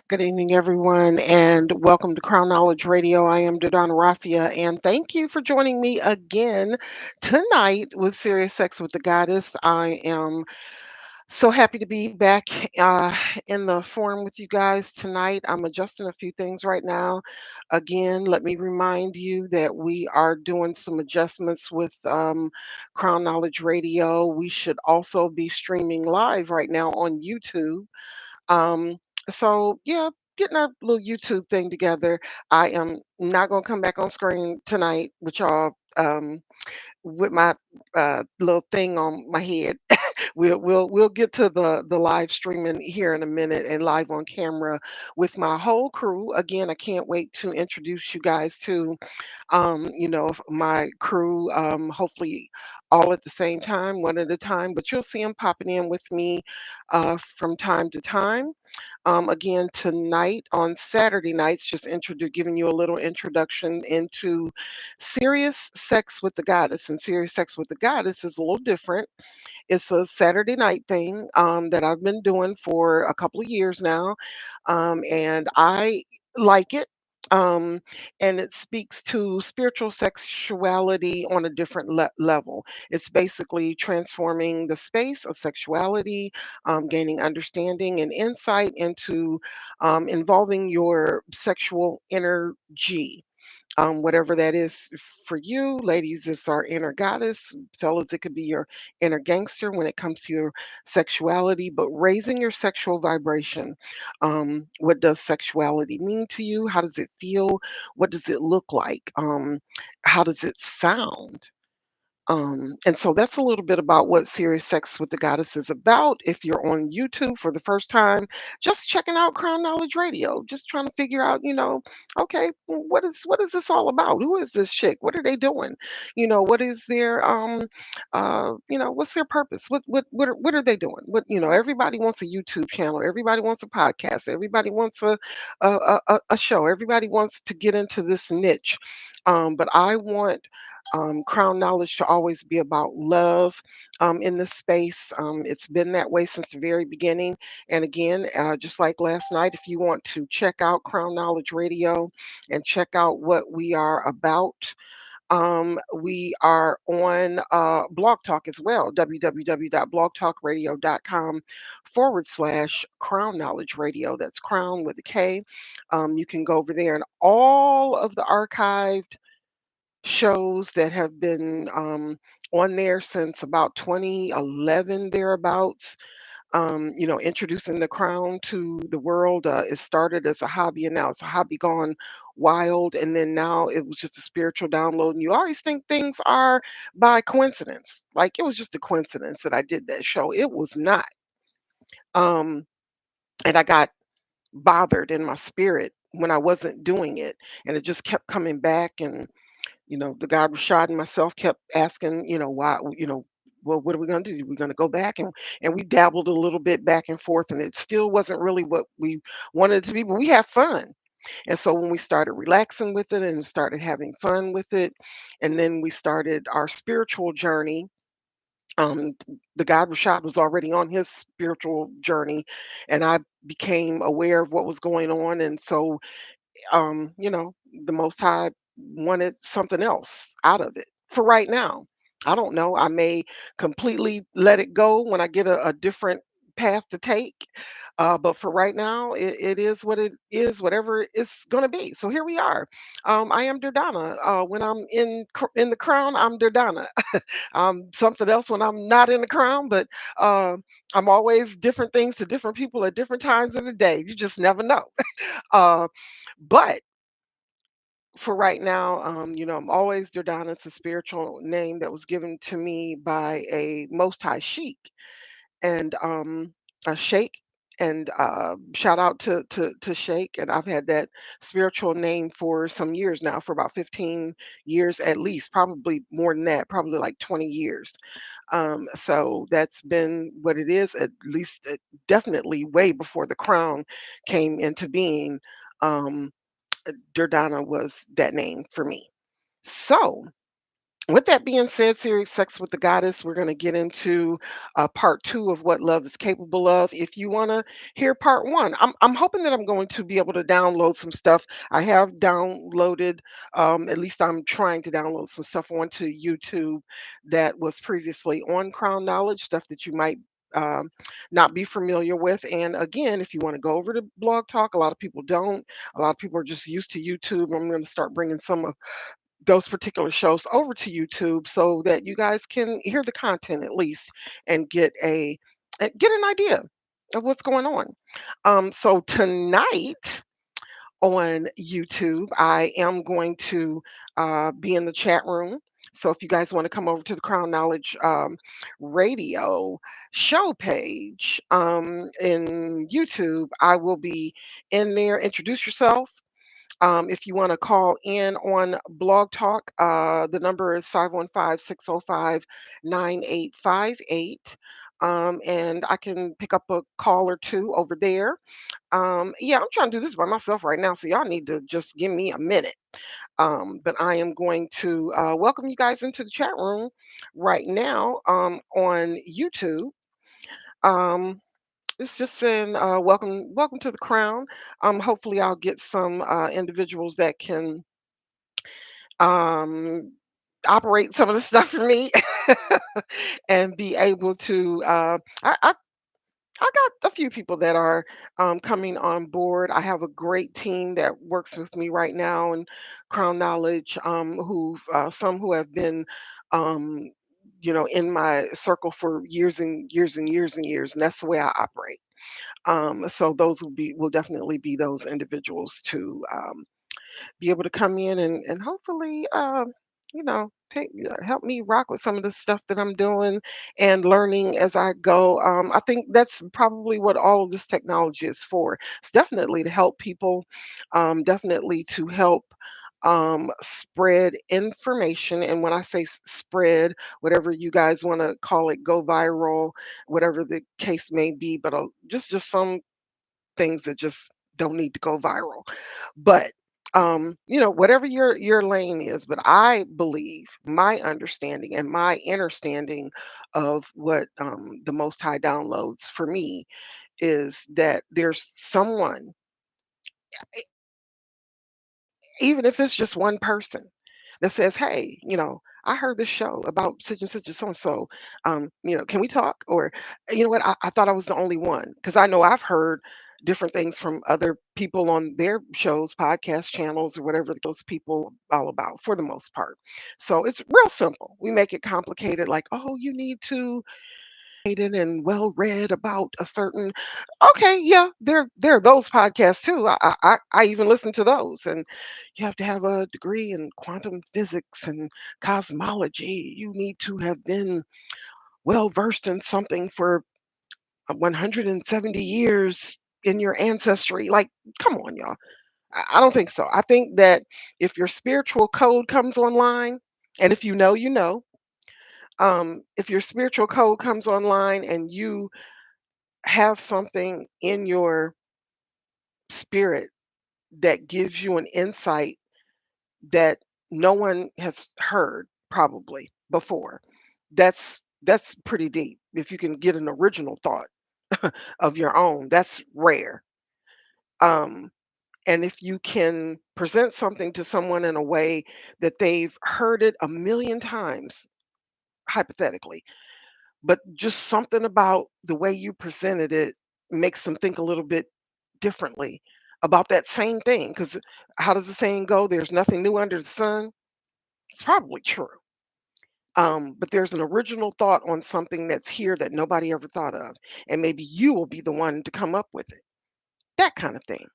Good evening, everyone, and welcome to Crown Knowledge Radio. I am DurDanah Rafia, and thank you for joining me again tonight with Serious Sex with the Goddess. I am so happy to be back in the forum with you guys tonight. I'm adjusting a few things right now. Again, let me remind you that we are doing some adjustments with Crown Knowledge Radio. We should also be streaming live right now on YouTube. Um, so yeah, getting our little YouTube thing together. I am not gonna come back on screen tonight with y'all with my little thing on my head. We'll get to the live streaming here in a minute and live on camera with my whole crew. Again, I can't wait to introduce you guys to my crew, hopefully all at the same time, one at a time, but you'll see them popping in with me from time to time. Again, tonight on Saturday nights, just giving you a little introduction into Serious Sex with the Goddess. And Serious Sex with the Goddess is a little different. It's a Saturday night thing that I've been doing for a couple of years now, and I like it. Um, and it speaks to spiritual sexuality on a different level. It's basically transforming the space of sexuality, gaining understanding and insight into involving your sexual energy, whatever that is for you. Ladies, it's our inner goddess. Fellas, it could be your inner gangster when it comes to your sexuality, but raising your sexual vibration. What does sexuality mean to you? How does it feel? What does it look like? How does it sound? And so that's a little bit about what Serious Sex with the Goddess is about. If you're on YouTube for the first time, just checking out Crown Knowledge Radio, just trying to figure out, okay, what is this all about? Who is this chick? What are they doing? What is their what's their purpose? What are they doing? Everybody wants a YouTube channel, everybody wants a podcast, everybody wants a show, everybody wants to get into this niche. But I want Crown Knowledge to always be about love in this space. It's been that way since the very beginning. And again, just like last night, if you want to check out Crown Knowledge Radio and check out what we are about, we are on Blog Talk as well, www.blogtalkradio.com/ Crown Knowledge Radio. That's Crown with a K. You can go over there and all of the archived shows that have been on there since about 2011 thereabouts. Introducing the crown to the world. It started as a hobby, and now it's a hobby gone wild. And then now it was just a spiritual download. And you always think things are by coincidence. Like it was just a coincidence that I did that show. It was not. Um, and I got bothered in my spirit when I wasn't doing it, and it just kept coming back. And the God Rashad and myself kept asking, why, well, what are we going to do? We're going to go back, and we dabbled a little bit back and forth, and it still wasn't really what we wanted it to be, but we have fun. And so when we started relaxing with it and started having fun with it, and then we started our spiritual journey. The God Rashad was already on his spiritual journey, and I became aware of what was going on. And so the Most High wanted something else out of it for right now. I don't know. I may completely let it go when I get a different path to take. But for right now, it is what it is, whatever it's going to be. So here we are. I am DurDanah. When I'm in the crown, I'm DurDanah. I'm something else when I'm not in the crown, but uh, I'm always different things to different people at different times of the day. You just never know. Uh, but for right now, I'm always DurDanah. It's a spiritual name that was given to me by a Most High Sheik and a Sheikh. And shout out to Sheikh. And I've had that spiritual name for some years now, for about 15 years at least, probably more than that, probably like 20 years. So that's been what it is, at least definitely way before the crown came into being. Um, DurDanah was that name for me. So With that being said, Serious Sex with the Goddess, we're going to get into part two of what love is capable of. If you want to hear part one, I'm hoping that I'm going to be able to download some stuff. I have downloaded, at least I'm trying to download some stuff onto YouTube that was previously on Crown Knowledge, stuff that you might not be familiar with. And again, if you want to go over to Blog Talk, a lot of people don't. A lot of people are just used to YouTube. I'm going to start bringing some of those particular shows over to YouTube so that you guys can hear the content at least and get an idea of what's going on. So tonight on YouTube, I am going to be in the chat room. So if you guys want to come over to the Crown Knowledge Radio show page in YouTube, I will be in there. Introduce yourself. If you want to call in on Blog Talk, the number is 515-605-9858. And I can pick up a call or two over there. Yeah, I'm trying to do this by myself right now, so y'all need to just give me a minute. But I am going to welcome you guys into the chat room right now on YouTube. Um, it's just saying, welcome to the crown. Hopefully I'll get some individuals that can um, operate some of the stuff for me and be able to. I got a few people that are coming on board. I have a great team that works with me right now in Crown Knowledge, who some who have been. Um, in my circle for years and years and years and years, and that's the way I operate. So those will definitely be those individuals to be able to come in and hopefully help me rock with some of the stuff that I'm doing and learning as I go. I think that's probably what all of this technology is for. It's definitely to help people, definitely to help spread information. And when I say spread, whatever you guys want to call it, go viral, whatever the case may be, but just some things that just don't need to go viral. But whatever your lane is, but I believe my understanding and my understanding of what the Most High downloads for me is that there's someone, even if it's just one person, that says, "Hey, I heard this show about such and such and so and so. Can we talk?" Or, you know what, I thought I was the only one because I know I've heard different things from other people on their shows, podcast channels, or whatever those people all about for the most part. So it's real simple. We make it complicated, like, "Oh, you need to and well read about a certain." Okay, yeah, there are those podcasts too. I even listen to those, and you have to have a degree in quantum physics and cosmology. You need to have been well versed in something for 170 years in your ancestry. Like, come on, y'all. I don't think so. I think that if your spiritual code comes online, and if you know, you know, if your spiritual code comes online and you have something in your spirit that gives you an insight that no one has heard probably before. That's pretty deep. If you can get an original thought of your own, that's rare. Um, and if you can present something to someone in a way that they've heard it a million times, hypothetically, but just something about the way you presented it makes them think a little bit differently about that same thing. Because how does the saying go? There's nothing new under the sun. It's probably true. But there's an original thought on something that's here that nobody ever thought of. And maybe you will be the one to come up with it. That kind of thing.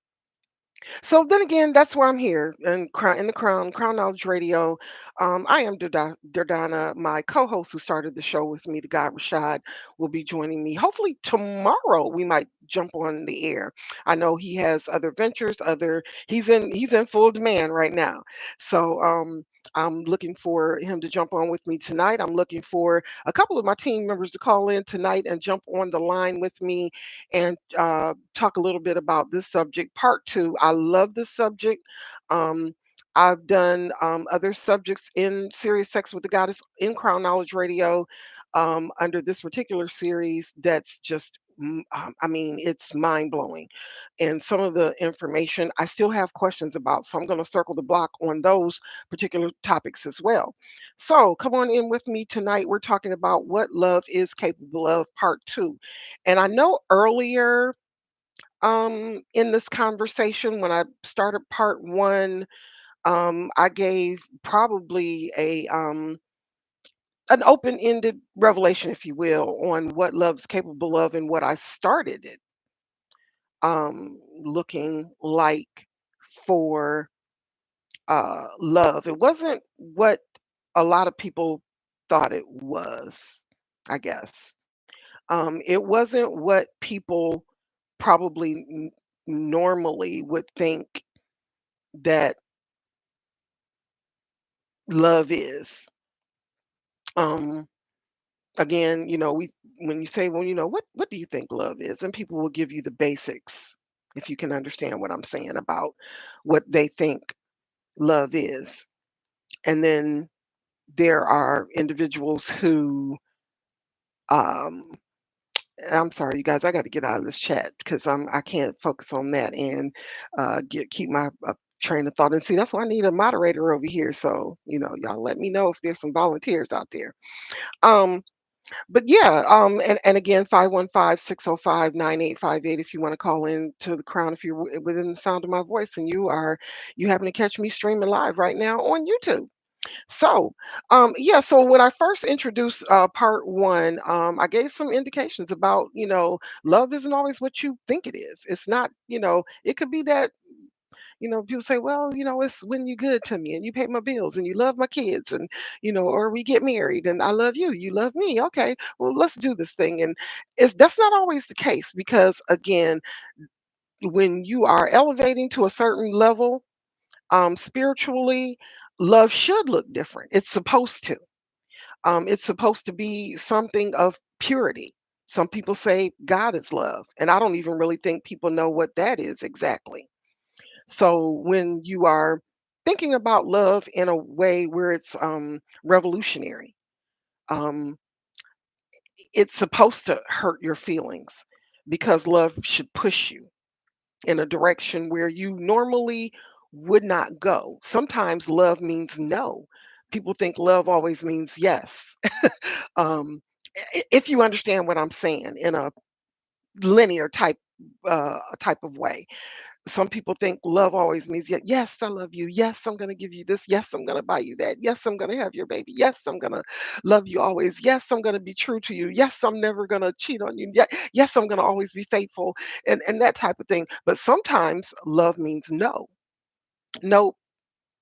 So then again, that's why I'm here in the Crown Knowledge Radio. I am DurDanah. My co-host who started the show with me, the guy Rashad, will be joining me. Hopefully tomorrow we might jump on the air. I know he has other ventures. He's in full demand right now. So I'm looking for him to jump on with me tonight. I'm looking for a couple of my team members to call in tonight and jump on the line with me and talk a little bit about this subject. Part two, I love this subject. Um, I've done other subjects in Serious Sex with the Goddess in Crown Knowledge Radio under this particular series that's just, I mean, it's mind blowing. And some of the information I still have questions about. So I'm going to circle the block on those particular topics as well. So come on in with me tonight. We're talking about what love is capable of, part two. And I know earlier in this conversation, when I started part one, I gave probably a an open-ended revelation, if you will, on what love's capable of and what I started it looking like for love. It wasn't what a lot of people thought it was, I guess. It wasn't what people probably normally would think that love is. Um, Again, we when you say, well, what do you think love is? And people will give you the basics if you can understand what I'm saying about what they think love is. And then there are individuals who um I'm sorry, you guys, I got to get out of this chat because I can't focus on that and keep my train of thought. And see, that's why I need a moderator over here. So, y'all let me know if there's some volunteers out there. Um, But yeah, and again, 515-605-9858 if you want to call in to the Crown, if you're within the sound of my voice and you happen to catch me streaming live right now on YouTube. So, yeah, so when I first introduced part one, I gave some indications about, love isn't always what you think it is. It's not, it could be that people say, well, it's when you're good to me and you pay my bills and you love my kids and, or we get married and I love you, you love me. Okay, well, let's do this thing. And that's not always the case because, again, when you are elevating to a certain level spiritually, love should look different. It's supposed to. It's supposed to be something of purity. Some people say God is love, and I don't even really think people know what that is exactly. So when you are thinking about love in a way where it's revolutionary, um, it's supposed to hurt your feelings because love should push you in a direction where you normally would not go. Sometimes love means no. People think love always means yes. um, if you understand what I'm saying in a linear type of way. Some people think love always means, yes, I love you. Yes, I'm going to give you this. Yes, I'm going to buy you that. Yes, I'm going to have your baby. Yes, I'm going to love you always. Yes, I'm going to be true to you. Yes, I'm never going to cheat on you. Yes, I'm going to always be faithful and that type of thing. But sometimes love means no. No,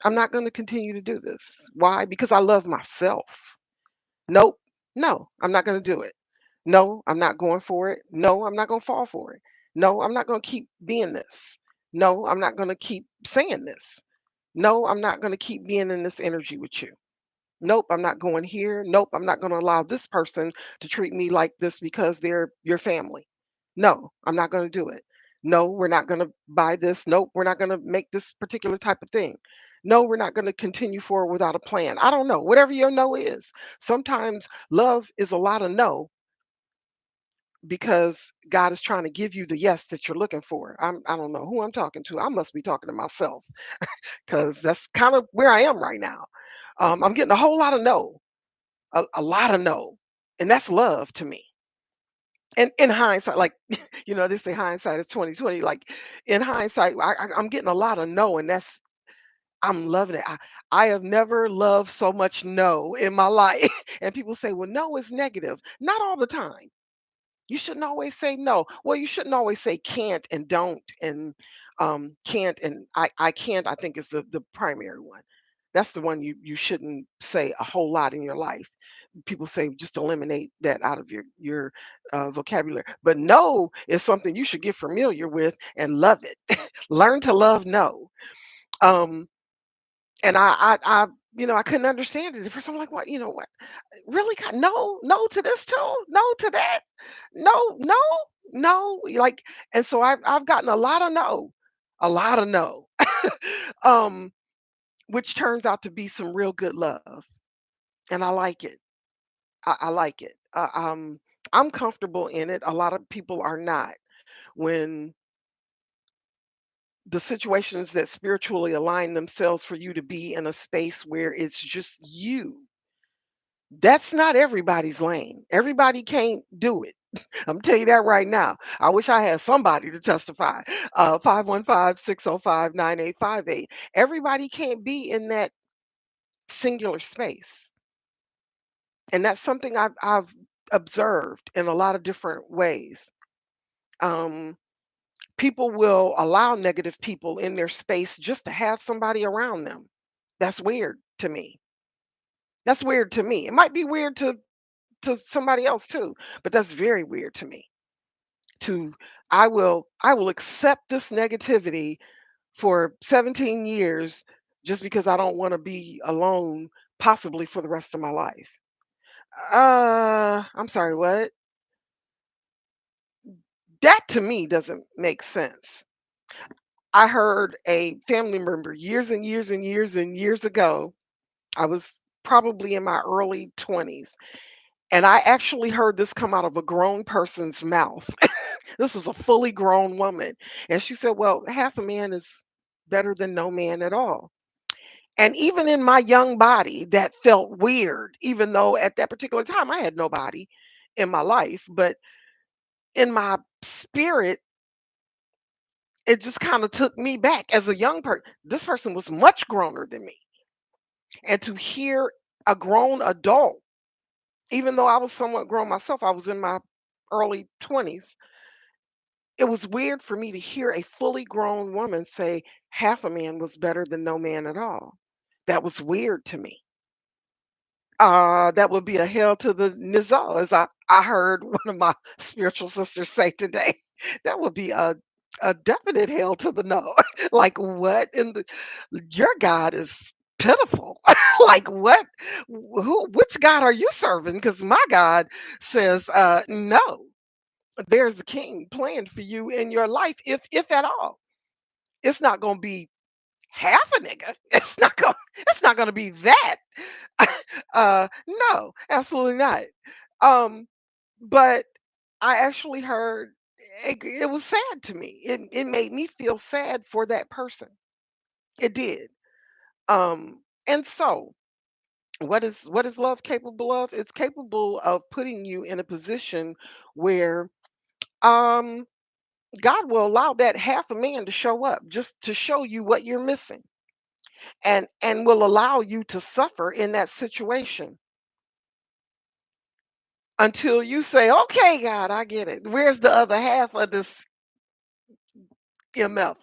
I'm not going to continue to do this. Why? Because I love myself. Nope. No, I'm not going to do it. No, I'm not going for it. No, I'm not going to fall for it. No, I'm not going to keep being this. No, I'm not going to keep saying this. No, I'm not going to keep being in this energy with you. Nope, I'm not going here. Nope, I'm not going to allow this person to treat me like this because they're your family. No, I'm not going to do it. No, we're not going to buy this. Nope, we're not going to make this particular type of thing. No, we're not going to continue forward without a plan. I don't know. Whatever your no is. Sometimes love is a lot of no because God is trying to give you the yes that you're looking for. I don't know who I'm talking to. I must be talking to myself because that's kind of where I am right now. I'm getting a whole lot of no, a lot of no, and that's love to me. And in hindsight, like they say hindsight is 2020. Like in hindsight, I'm getting a lot of no, and I'm loving it. I have never loved so much no in my life. And people say, well, no is negative. Not all the time. You shouldn't always say no. Well, you shouldn't always say can't and don't and can't and I can't, I think is the primary one. That's the one you shouldn't say a whole lot in your life. People say just eliminate that out of your vocabulary. But no is something you should get familiar with and love it. Learn to love no. Um, and I couldn't understand it. At first, I'm like, what? What? Really? God, no, no to this too, no to that, no, no, no. Like, and so I've gotten a lot of no, a lot of no. um, which turns out to be some real good love. And I like it. I like it. I'm comfortable in it. A lot of people are not. When the situations that spiritually align themselves for you to be in a space where it's just you, that's not everybody's lane. Everybody can't do it. I'm telling you that right now. I wish I had somebody to testify. 515-605-9858. Everybody can't be in that singular space. And that's something I've observed in a lot of different ways. Um, People will allow negative people in their space just to have somebody around them. That's weird to me. That's weird to me. It might be weird to somebody else too, but that's very weird to me. To I will accept this negativity for 17 years just because I don't want to be alone possibly for the rest of my life. I'm sorry, what? That to me doesn't make sense. I heard a family member years and years and years and years ago. I was probably in my early 20s, and I actually heard this come out of a grown person's mouth. This was a fully grown woman. And she said, "Well, half a man is better than no man at all." And even in my young body, that felt weird, even though at that particular time I had nobody in my life. But in my spirit, it just kind of took me back as a young person. This person was much growner than me. And to hear a grown adult, even though I was somewhat grown myself, I was in my early 20s. It was weird for me to hear a fully grown woman say half a man was better than no man at all. That was weird to me. That would be a hell to the nizal, as I heard one of my spiritual sisters say today. That would be a definite hell to the no. Like what in the your God is pitiful. Like what who which God are you serving? Because my God says no. There's a king planned for you in your life, if at all. It's not gonna be half a nigga. It's not gonna be that. No, absolutely not. Um, but I actually heard it was sad to me. It made me feel sad for that person. It did. And so what is love capable of? It's capable of putting you in a position where um God will allow that half a man to show up just to show you what you're missing, and will allow you to suffer in that situation until you say, "Okay, God, I get it. Where's the other half of this MF?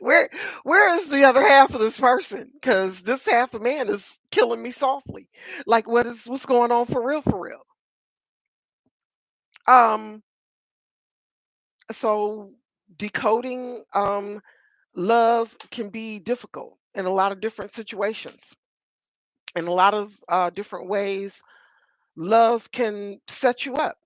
Where where is the other half of this person? Because this half a man is killing me softly. Like what's going on for real, for real?" Um, so decoding love can be difficult in a lot of different situations, in a lot of different ways. Love can set you up,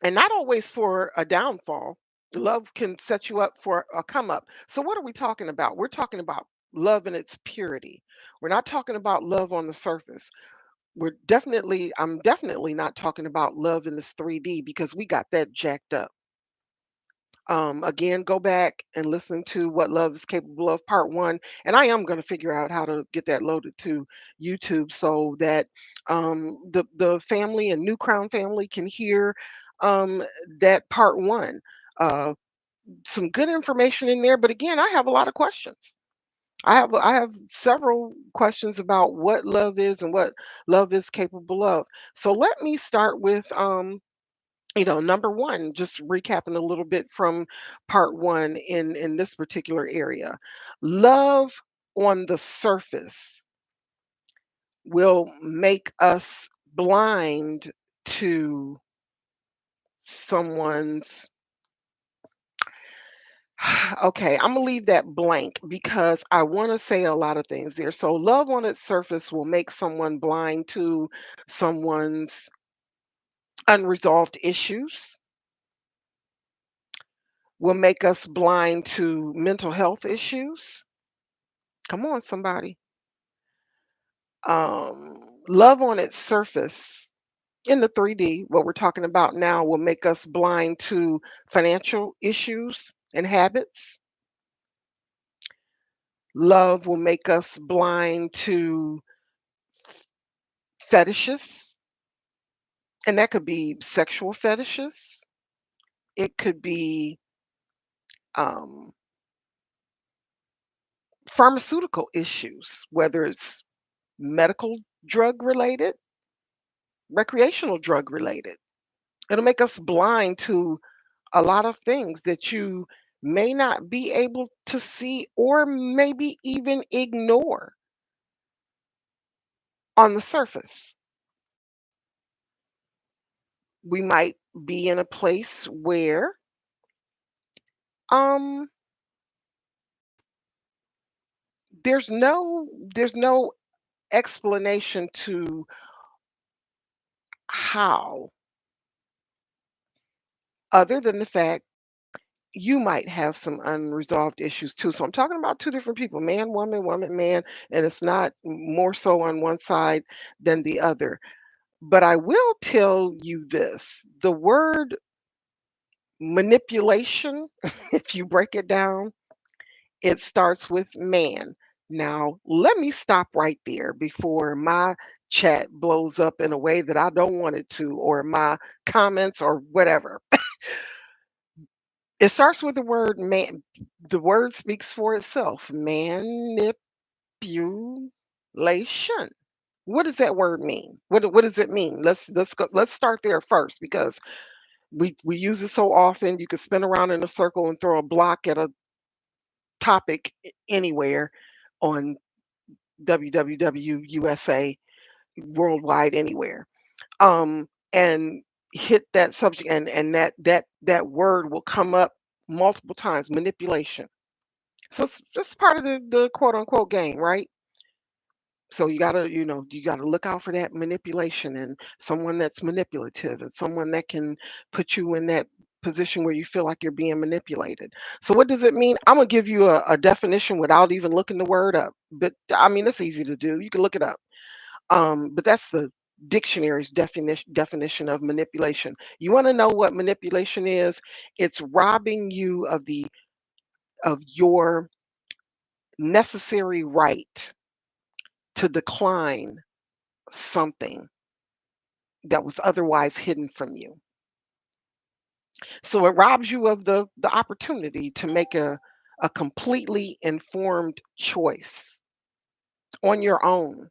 and not always for a downfall. Love can set you up for a come up. So, what are we talking about? We're talking about love in its purity. We're not talking about love on the surface. I'm definitely not talking about love in this 3D because we got that jacked up. Again, go back and listen to What Love is Capable of, Part One. And I am going to figure out how to get that loaded to YouTube so that the family and New Crown family can hear um, that Part One. Uh, some good information in there, but again, I have a lot of questions. I have several questions about what love is and what love is capable of. So let me start with number one, just recapping a little bit from part one in this particular area. Love on the surface will make us blind to someone's okay, I'm gonna leave that blank because I want to say a lot of things there. So love on its surface will make someone blind to someone's unresolved issues, will make us blind to mental health issues. Come on, somebody. Love on its surface in the 3D, what we're talking about now, will make us blind to financial issues and habits. Love will make us blind to fetishes, and that could be sexual fetishes. It could be um, pharmaceutical issues, whether it's medical drug related, recreational drug related. It'll make us blind to a lot of things that you may not be able to see or maybe even ignore on the surface. We might be in a place where um there's no explanation to how, other than the fact you might have some unresolved issues too. So I'm talking about two different people, man, woman, woman, man, and it's not more so on one side than the other. But I will tell you this, the word manipulation, if you break it down, it starts with man. Now, let me stop right there before my chat blows up in a way that I don't want it to, or my comments or whatever. It starts with the word man. The word speaks for itself. Manipulation. What does that word mean? What does it mean? Let's start there first because we use it so often. You could spin around in a circle and throw a block at a topic anywhere on WWWUSA worldwide anywhere. And hit that subject, and that word will come up multiple times. Manipulation. So it's just part of the quote unquote game, right? So you gotta look out for that manipulation and someone that's manipulative and someone that can put you in that position where you feel like you're being manipulated. So what does it mean? I'm gonna give you a definition without even looking the word up. But I mean it's easy to do. You can look it up. But that's the dictionary's definition of manipulation. You want to know what manipulation is? It's robbing you of your necessary right to decline something that was otherwise hidden from you. So it robs you of the opportunity to make a completely informed choice on your own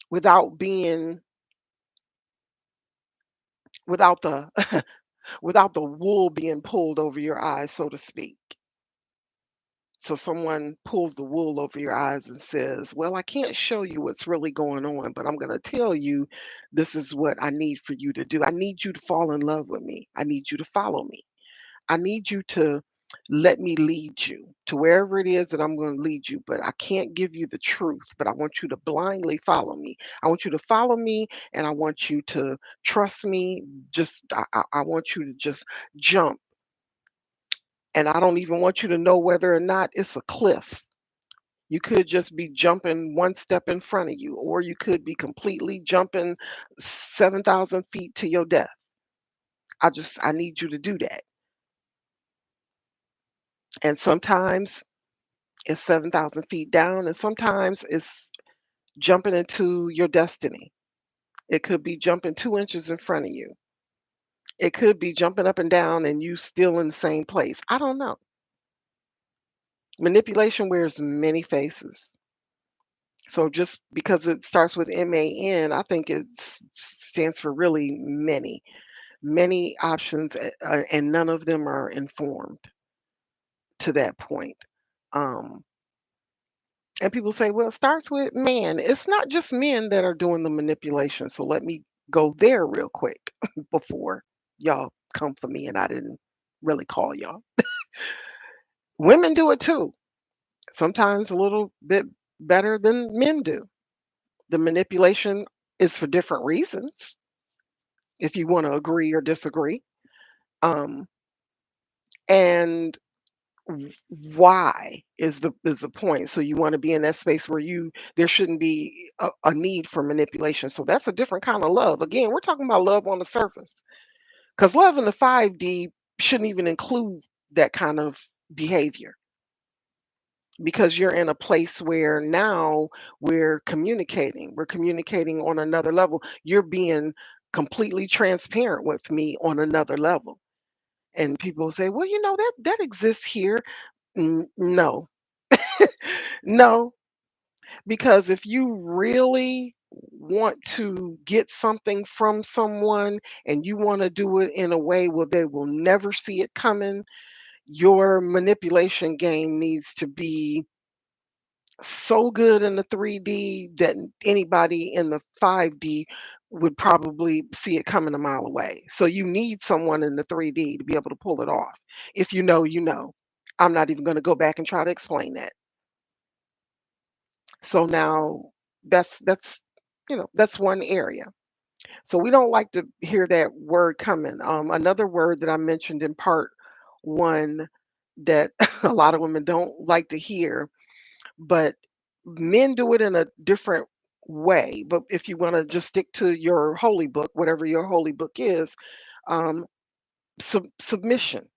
without being without the without the wool being pulled over your eyes, so to speak. So someone pulls the wool over your eyes and says, "Well, I can't show you what's really going on, but I'm going to tell you this is what I need for you to do. I need you to fall in love with me. I need you to follow me. I need you to let me lead you to wherever it is that I'm going to lead you, but I can't give you the truth, but I want you to blindly follow me. I want you to follow me and I want you to trust me. I want you to just jump. And I don't even want you to know whether or not it's a cliff. You could just be jumping one step in front of you, or you could be completely jumping 7,000 feet to your death. I need you to do that. And sometimes it's 7,000 feet down, and sometimes it's jumping into your destiny. It could be jumping 2 inches in front of you. It could be jumping up and down and you still in the same place. I don't know. Manipulation wears many faces. So just because it starts with MAN, I think it stands for really many options, and none of them are informed to that point. Um, and people say, well, it starts with man. It's not just men that are doing the manipulation. So let me go there real quick before y'all come for me and I didn't really call y'all. Women do it too, sometimes a little bit better than men do. The manipulation is for different reasons, if you want to agree or disagree. Um, And why is the point. So you want to be in that space where you there shouldn't be a need for manipulation. So that's a different kind of love. Again, we're talking about love on the surface, because love in the 5D shouldn't even include that kind of behavior, because you're in a place where now we're communicating on another level. You're being completely transparent with me on another level. And people say, well, that exists here. No. No, because if you really want to get something from someone and you want to do it in a way where they will never see it coming, your manipulation game needs to be so good in the 3D that anybody in the 5D would probably see it coming a mile away. So you need someone in the 3D to be able to pull it off. If you know, you know. I'm not even going to go back and try to explain that. So now that's one area. So we don't like to hear that word coming. Another word that I mentioned in part one that a lot of women don't like to hear, but men do it in a different way. But if you want to just stick to your holy book, whatever your holy book is, um, submission.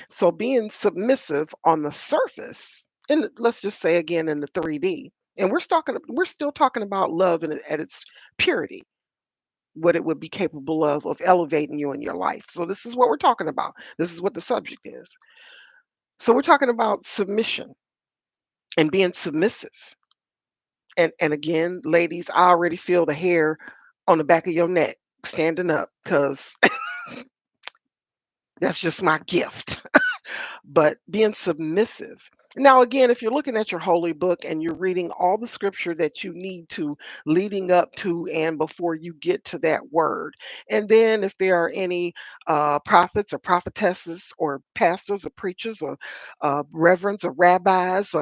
So being submissive on the surface, and let's just say again in the 3D, and we're still talking about love at its purity, what it would be capable of elevating you in your life. So this is what we're talking about. This is what the subject is. So we're talking about submission and being submissive. And again, ladies, I already feel the hair on the back of your neck standing up, because that's just my gift. But being submissive. Now, again, if you're looking at your holy book and you're reading all the scripture that you need to leading up to and before you get to that word, and then if there are any prophets or prophetesses or pastors or preachers or reverends or rabbis,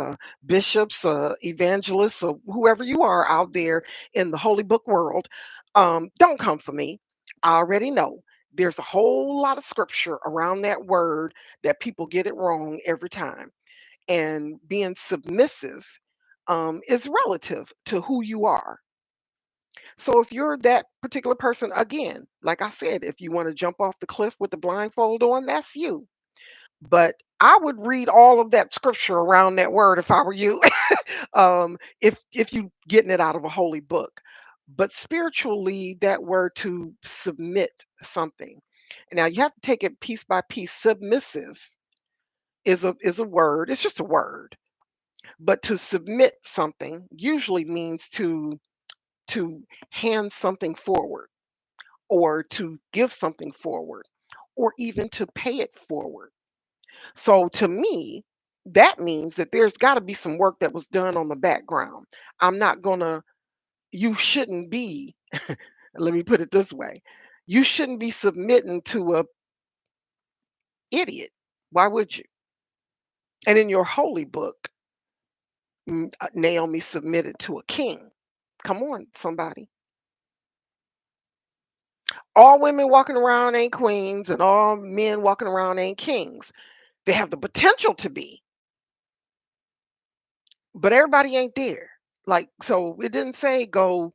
bishops, evangelists, or whoever you are out there in the holy book world, don't come for me. I already know there's a whole lot of scripture around that word that people get it wrong every time. And being submissive is relative to who you are. So if you're that particular person, again, like I said, if you want to jump off the cliff with the blindfold on, that's you. But I would read all of that scripture around that word if I were you, if you getting it out of a holy book. But spiritually, that word to submit something. Now you have to take it piece by piece. Submissive is a word. It's just a word. But to submit something usually means to hand something forward, or to give something forward, or even to pay it forward. So to me, that means that there's got to be some work that was done on the background. I'm not going to, you shouldn't be, let me put it this way. You shouldn't be submitting to a idiot. Why would you? And in your holy book, Naomi submitted to a king. Come on, somebody. All women walking around ain't queens, and all men walking around ain't kings. They have the potential to be, but everybody ain't there. Like, so it didn't say go.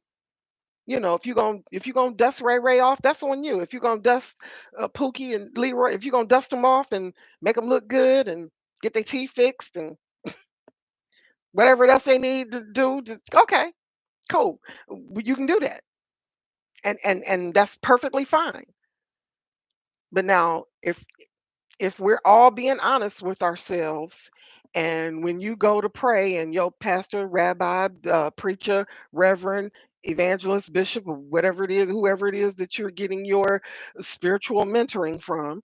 If you're gonna dust Ray Ray off, that's on you. If you're gonna dust Pookie and Leroy, if you're gonna dust them off and make them look good and get their teeth fixed and whatever else they need to do, okay, cool, you can do that, and that's perfectly fine. But now, if we're all being honest with ourselves, and when you go to pray and your pastor, rabbi, preacher, reverend, evangelist, bishop, or whatever it is, whoever it is that you're getting your spiritual mentoring from,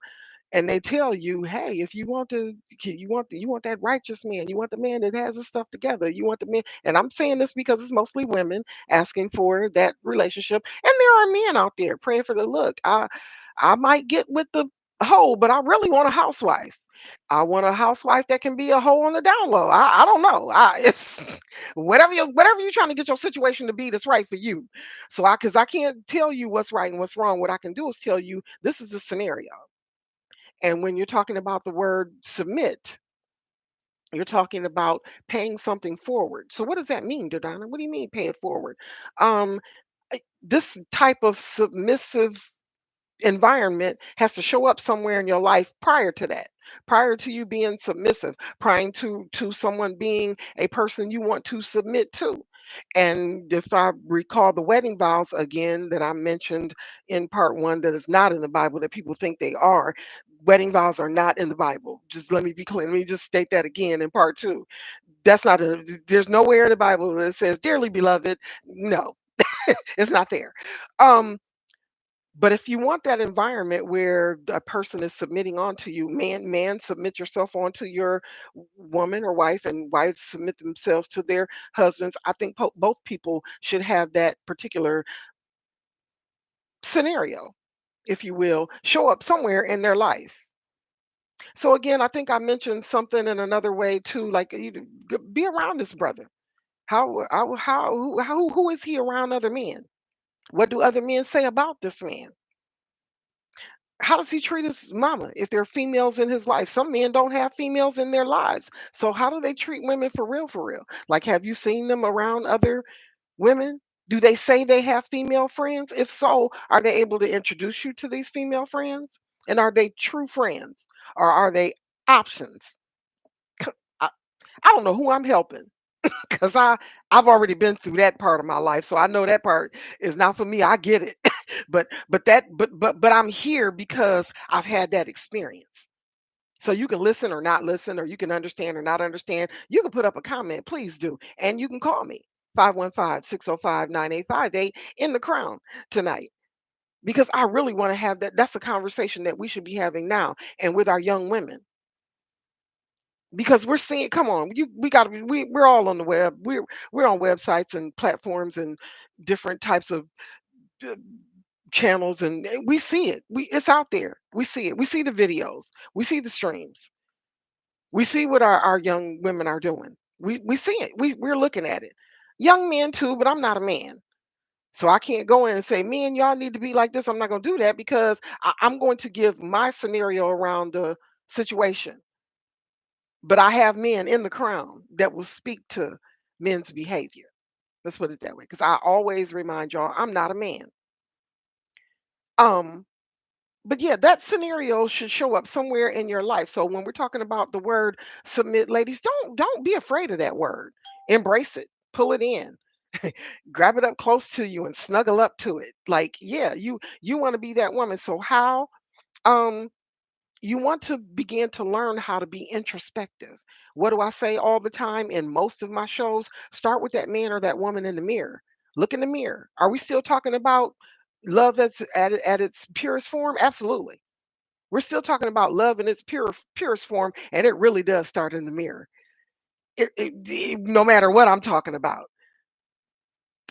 and they tell you, hey, if you want to, you want that righteous man, you want the man that has his stuff together, you want the man. And I'm saying this because it's mostly women asking for that relationship, and there are men out there praying for the look. I might get with the hoe, but I really want a housewife. I want a housewife that can be a hoe on the down low. I don't know. It's whatever you're trying to get your situation to be that's right for you. So because I can't tell you what's right and what's wrong. What I can do is tell you this is the scenario. And when you're talking about the word submit, you're talking about paying something forward. So what does that mean, DurDanah? What do you mean pay it forward? Um, this type of submissive environment has to show up somewhere in your life prior to that, prior to you being submissive, prior to someone being a person you want to submit to. And if I recall the wedding vows again that I mentioned in part one, that is not in the Bible, that people think they are, wedding vows are not in the Bible. Just let me be clear, let me just state that again in part two. That's not there's nowhere in the Bible that says dearly beloved. No, it's not there. um but if you want that environment where a person is submitting onto you, man, submit yourself onto your woman or wife, and wives submit themselves to their husbands. I think both people should have that particular scenario, if you will, show up somewhere in their life. So again, I think I mentioned something in another way too, like be around this brother. Who is he around other men? What do other men say about this man? How does he treat his mama if there are females in his life? Some men don't have females in their lives. So how do they treat women for real, for real? Like, have you seen them around other women? Do they say they have female friends? If so, are they able to introduce you to these female friends? And are they true friends? Or are they options? I, I don't know who I'm helping because I've already been through that part of my life. So I know that part is not for me. I get it. But I'm here because I've had that experience. So you can listen or not listen, or you can understand or not understand. You can put up a comment, please do. And you can call me 515-605-9858 in the crown tonight. Because I really want to have that. That's a conversation that we should be having now and with our young women. Because we're seeing, come on, we got to be, we're all on the web. We're on websites and platforms and different types of uh, channels, and we see it. It's out there. We see it. We see the videos. We see the streams. We see what our young women are doing. We see it. We're looking at it. Young men too, but I'm not a man. So I can't go in and say, men, y'all need to be like this. I'm not going to do that because I'm going to give my scenario around the situation. But I have men in the crown that will speak to men's behavior. Let's put it that way. Because I always remind y'all, I'm not a man. Um, but yeah, that scenario should show up somewhere in your life. So when we're talking about the word submit, ladies, don't be afraid of that word. Embrace it. Pull it in. Grab it up close to you and snuggle up to it. Like, yeah, you want to be that woman. So how um you want to begin to learn how to be introspective. What do I say all the time in most of my shows? Start with that man or that woman in the mirror. Look in the mirror. Are we still talking about love that's at its purest form? Absolutely. We're still talking about love in its purest form, and it really does start in the mirror. No matter what I'm talking about.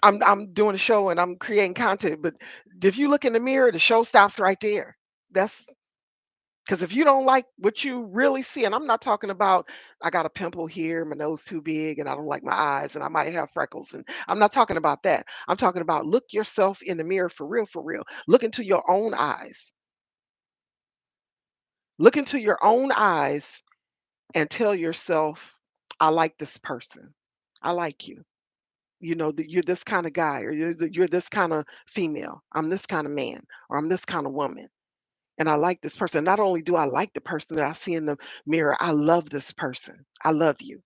I'm doing a show and I'm creating content, but if you look in the mirror, the show stops right there. That's because if you don't like what you really see, and I'm not talking about I got a pimple here, my nose too big, and I don't like my eyes, and I might have freckles, and I'm not talking about that. I'm talking about look yourself in the mirror for real, for real. Look into your own eyes. Look into your own eyes and tell yourself, I like this person. I like you. You know that you're this kind of guy, or you're this kind of female. I'm this kind of man, or I'm this kind of woman. And I like this person. Not only do I like the person that I see in the mirror, I love this person. I love you.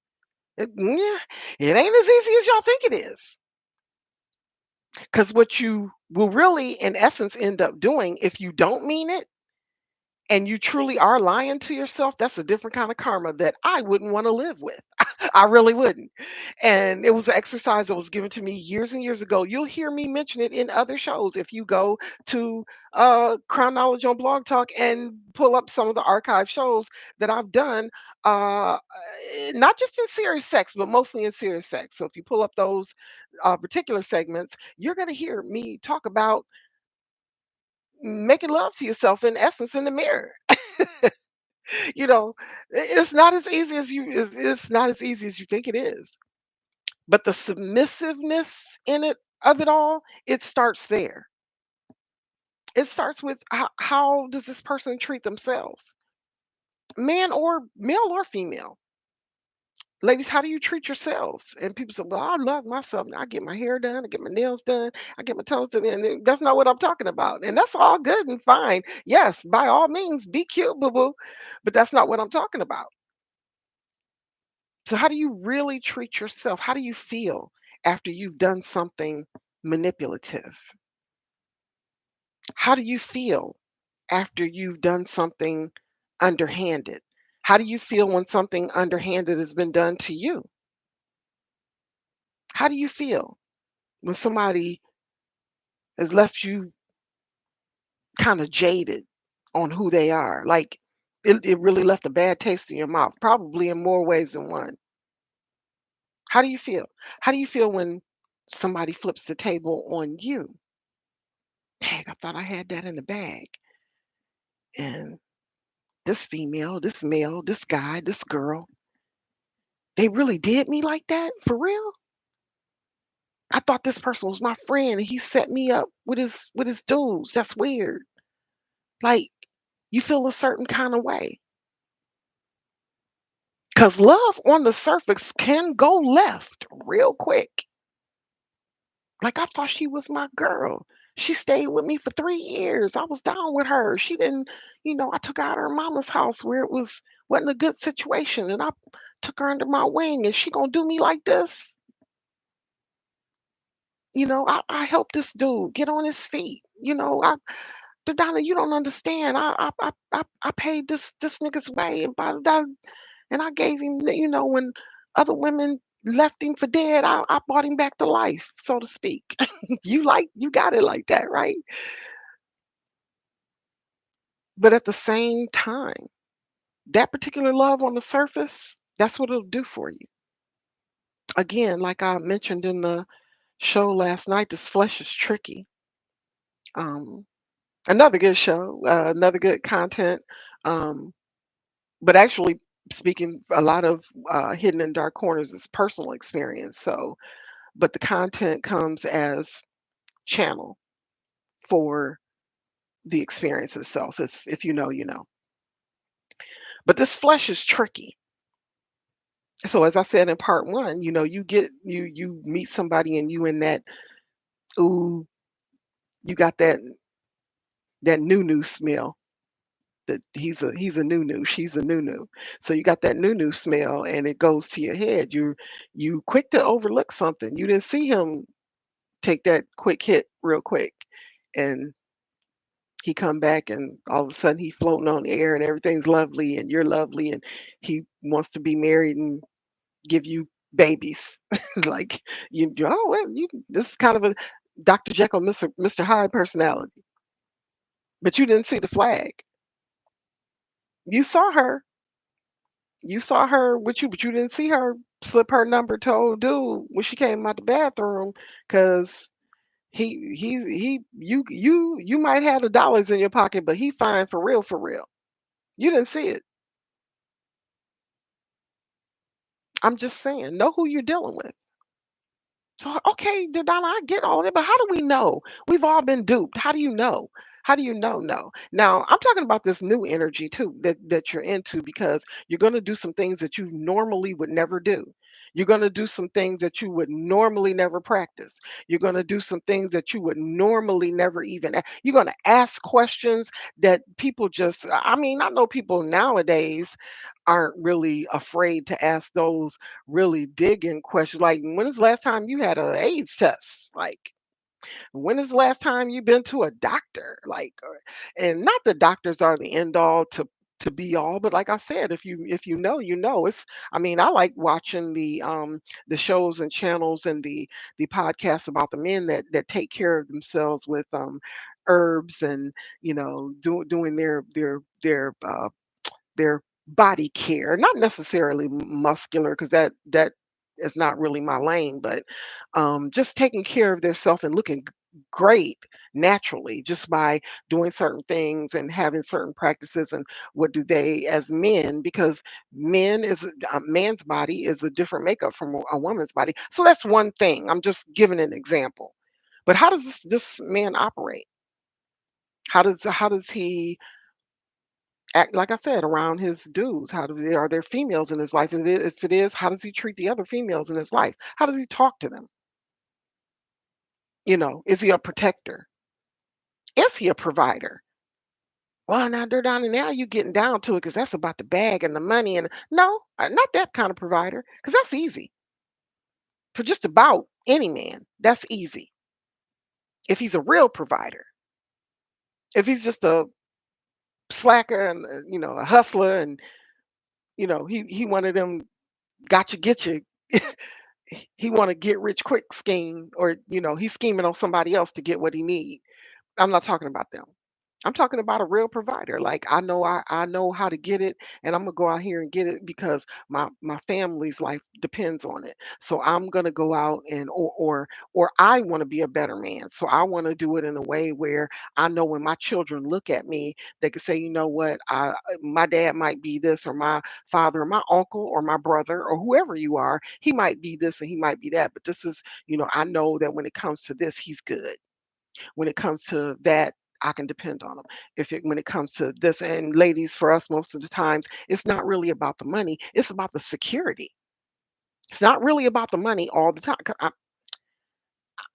Yeah, it ain't as easy as y'all think it is. Because what you will really, in essence, end up doing if you don't mean it and you truly are lying to yourself, that's a different kind of karma that I wouldn't want to live with. I really wouldn't. And it was an exercise that was given to me years and years ago. You'll hear me mention it in other shows if you go to Crown Knowledge on Blog Talk and pull up some of the archive shows that I've done, not just in serious sex, but mostly in serious sex. So if you pull up those particular segments, you're going to hear me talk about making love to yourself in essence in the mirror. You know, it's not as easy as it's not as easy as you think it is. But the submissiveness in it of it all, it starts there. It starts with how does this person treat themselves? man or male or female. Ladies, how do you treat yourselves? And people say, well, I love myself. I get my hair done, I get my nails done, I get my toes done. And that's not what I'm talking about. And that's all good and fine. Yes, by all means, be cute, boo boo. But that's not what I'm talking about. So, how do you really treat yourself? How do you feel after you've done something manipulative? How do you feel after you've done something underhanded? How do you feel when something underhanded has been done to you? How do you feel when somebody has left you kind of jaded on who they are? Like it really left a bad taste in your mouth, probably in more ways than one. How do you feel? How do you feel when somebody flips the table on you? Dang, I thought I had that in the bag. And this female, this male, this guy, this girl, they really did me like that? For real? I thought this person was my friend and he set me up with his dudes. That's weird. Like you feel a certain kind of way. Cause love on the surface can go left real quick. Like I thought she was my girl. She stayed with me for 3 years. I was down with her. She didn't, I took her out of her mama's house where it wasn't a good situation. And I took her under my wing and she gonna do me like this. I helped this dude get on his feet. DurDanah, you don't understand. I paid this nigga's way and blah, blah, blah, and I gave him, when other women left him for dead, I brought him back to life, so to speak. You got it like that, right? But at the same time, that particular love on the surface, that's what it'll do for you. Again, like I mentioned in the show last night, this flesh is tricky. Um, Another good show, another good content. Um, but actually speaking a lot of hidden in dark corners is personal experience. So, but the content comes as channel for the experience itself. It's if you know, you know. But this flesh is tricky. So as I said in part one, you meet somebody and you in that, ooh, you got that new smell. That he's a new, she's a new. So you got that new smell and it goes to your head. You quick to overlook something. You didn't see him take that quick hit real quick. And he come back and all of a sudden he floating on the air and everything's lovely and you're lovely and he wants to be married and give you babies. Like oh well, this is kind of a Dr. Jekyll, Mr. Hyde personality. But you didn't see the flag. You saw her. You saw her with you, but you didn't see her slip her number to old dude when she came out the bathroom because you might have the dollars in your pocket, but he fine for real, for real. You didn't see it. I'm just saying, know who you're dealing with. So, okay, DurDanah, I get all that, but how do we know? We've all been duped. How do you know? How do you know? No. Now, I'm talking about this new energy too that you're into because you're going to do some things that you normally would never do. You're going to do some things that you would normally never practice. You're going to do some things that you would normally never even. You're going to ask questions that people just. I mean, I know people nowadays aren't really afraid to ask those really digging questions. Like, when is the last time you had an AIDS test? Like, when is the last time you've been to a doctor? Like, and not that doctors are the end all to be all, but like I said, if you know, you know. It's I mean, I like watching the shows and channels and the podcasts about the men that take care of themselves with herbs and doing their body care, not necessarily muscular, because that is not really my lane, but just taking care of theirself and looking great naturally just by doing certain things and having certain practices and what do they as men because a man's body is a different makeup from a woman's body, so that's one thing. I'm just giving an example. But how does this man operate? How does he Act like I said, around his dudes. How do they, are there females in his life? If it is, how does he treat the other females in his life? How does he talk to them? Is he a protector? Is he a provider? Well, now they're down, and now you getting down to it because that's about the bag and the money. And no, not that kind of provider, because that's easy for just about any man. That's easy if he's a real provider. If he's just a slacker and a hustler, and he one of them got you get you. He want to get rich quick scheme, or he's scheming on somebody else to get what he need. I'm not talking about them. I'm talking about a real provider. Like I know how to get it, and I'm gonna go out here and get it because my family's life depends on it. So I'm gonna go out and or I want to be a better man. So I want to do it in a way where I know when my children look at me, they can say, you know what, my dad might be this, or my father, or my uncle, or my brother, or whoever you are, he might be this and he might be that. But this is, I know that when it comes to this, he's good. When it comes to that, I can depend on them. When it comes to this, and ladies, for us, most of the times, it's not really about the money. It's about the security. It's not really about the money all the time.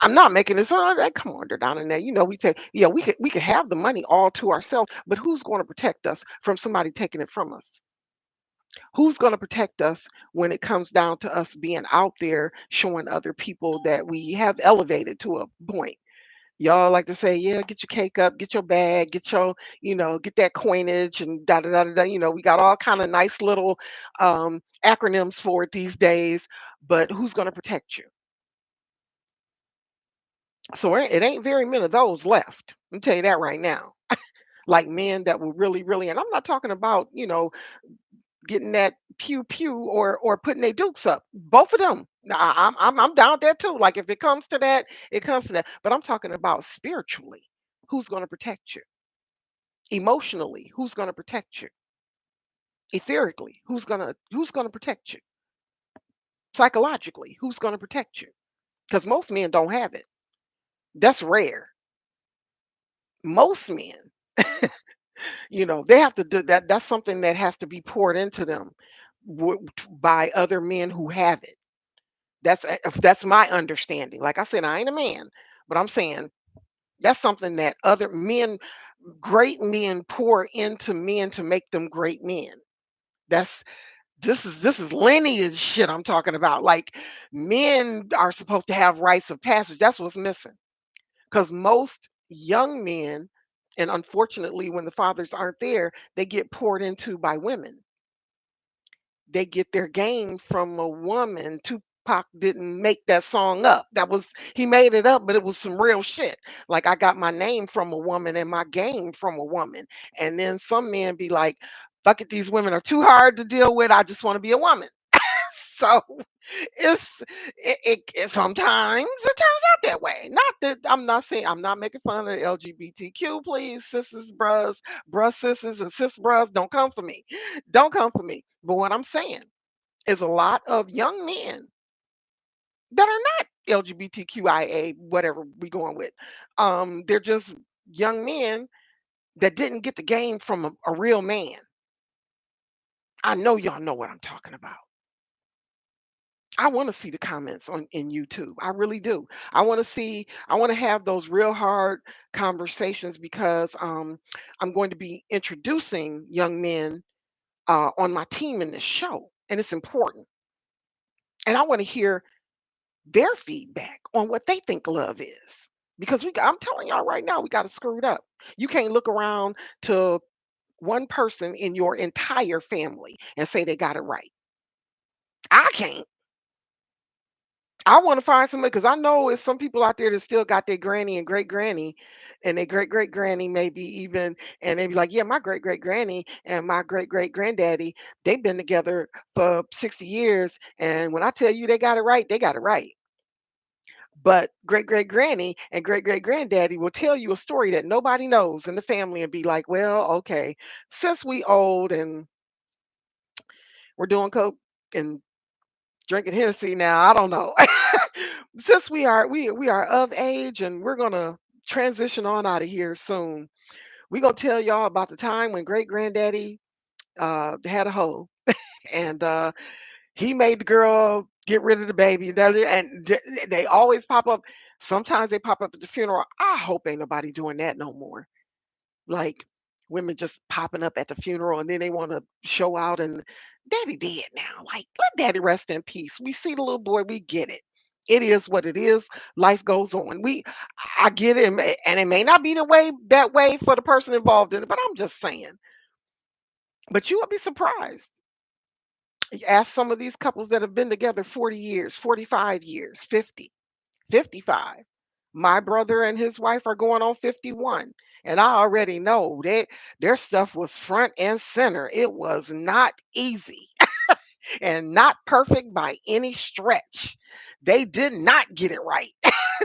I'm not making this. Oh, come on, down in there. We say, yeah, we could have the money all to ourselves, but who's going to protect us from somebody taking it from us? Who's going to protect us when it comes down to us being out there showing other people that we have elevated to a point? Y'all like to say, yeah, get your cake up, get your bag, get that coinage and da da da da. We got all kind of nice little acronyms for it these days, but who's going to protect you? So it ain't very many of those left. Let me tell you that right now. Like men that will really, really, and I'm not talking about, getting that pew pew or putting their dukes up. Both of them. Nah, I'm down there too. Like if it comes to that, it comes to that. But I'm talking about spiritually. Who's going to protect you? Emotionally, who's going to protect you? Etherically, who's going to protect you? Psychologically, who's going to protect you? Because most men don't have it. That's rare. Most men, they have to do that. That's something that has to be poured into them by other men who have it. If that's my understanding. Like I said, I ain't a man, but I'm saying that's something that other men, great men, pour into men to make them great men. That's this is lineage shit I'm talking about. Like men are supposed to have rites of passage. That's what's missing. Because most young men, and unfortunately, when the fathers aren't there, they get poured into by women. They get their game from a woman. Tupac didn't make that song up. He made it up, but it was some real shit. Like I got my name from a woman and my game from a woman. And then some men be like, fuck it, these women are too hard to deal with. I just want to be a woman. So it's it sometimes it turns out that way. Not that I'm not saying, I'm not making fun of the LGBTQ, please, sisters, bruh sisters, and sis bruhs, don't come for me. Don't come for me. But what I'm saying is a lot of young men that are not LGBTQIA, whatever we going with. They're just young men that didn't get the game from a real man. I know y'all know what I'm talking about. I want to see the comments on in YouTube. I really do. I want to have those real hard conversations because I'm going to be introducing young men on my team in this show, and it's important. And I want to hear their feedback on what they think love is. Because I'm telling y'all right now, we got to screw it up. You can't look around to one person in your entire family and say they got it right. I can't. I want to find somebody because I know it's some people out there that still got their granny and great granny, and their great great granny maybe even, and they be like, yeah, my great great granny and my great great granddaddy, they've been together for 60 years, and when I tell you they got it right, they got it right. But great great granny and great great granddaddy will tell you a story that nobody knows in the family and be like, well, okay, since we old and we're doing coke and drinking Hennessy now, I don't know. Since we are of age and we're gonna transition on out of here soon. We gonna tell y'all about the time when great granddaddy had a hoe, and he made the girl get rid of the baby. They always pop up. Sometimes they pop up at the funeral. I hope ain't nobody doing that no more. Like women just popping up at the funeral and then they want to show out and daddy dead now. Like let daddy rest in peace. We see the little boy, we get it. It is what it is. Life goes on. I get it, and it may not be the way that way for the person involved in it, but I'm just saying. But you will be surprised. You ask some of these couples that have been together 40 years, 45 years, 50, 55. My brother and his wife are going on 51. And I already know that their stuff was front and center. It was not easy and not perfect by any stretch. They did not get it right.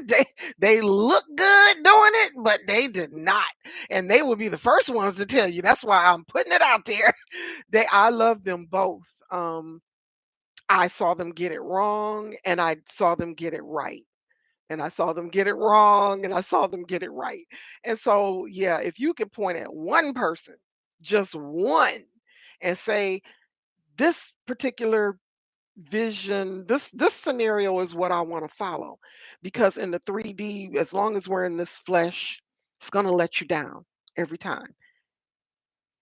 they they look good doing it, but they did not. And they will be the first ones to tell you. That's why I'm putting it out there. I love them both. I saw them get it wrong and I saw them get it right. And I saw them get it wrong and I saw them get it right. And so, yeah, if you could point at one person, just one, and say, this particular vision, this scenario is what I want to follow. Because in the 3D, as long as we're in this flesh, it's gonna let you down every time.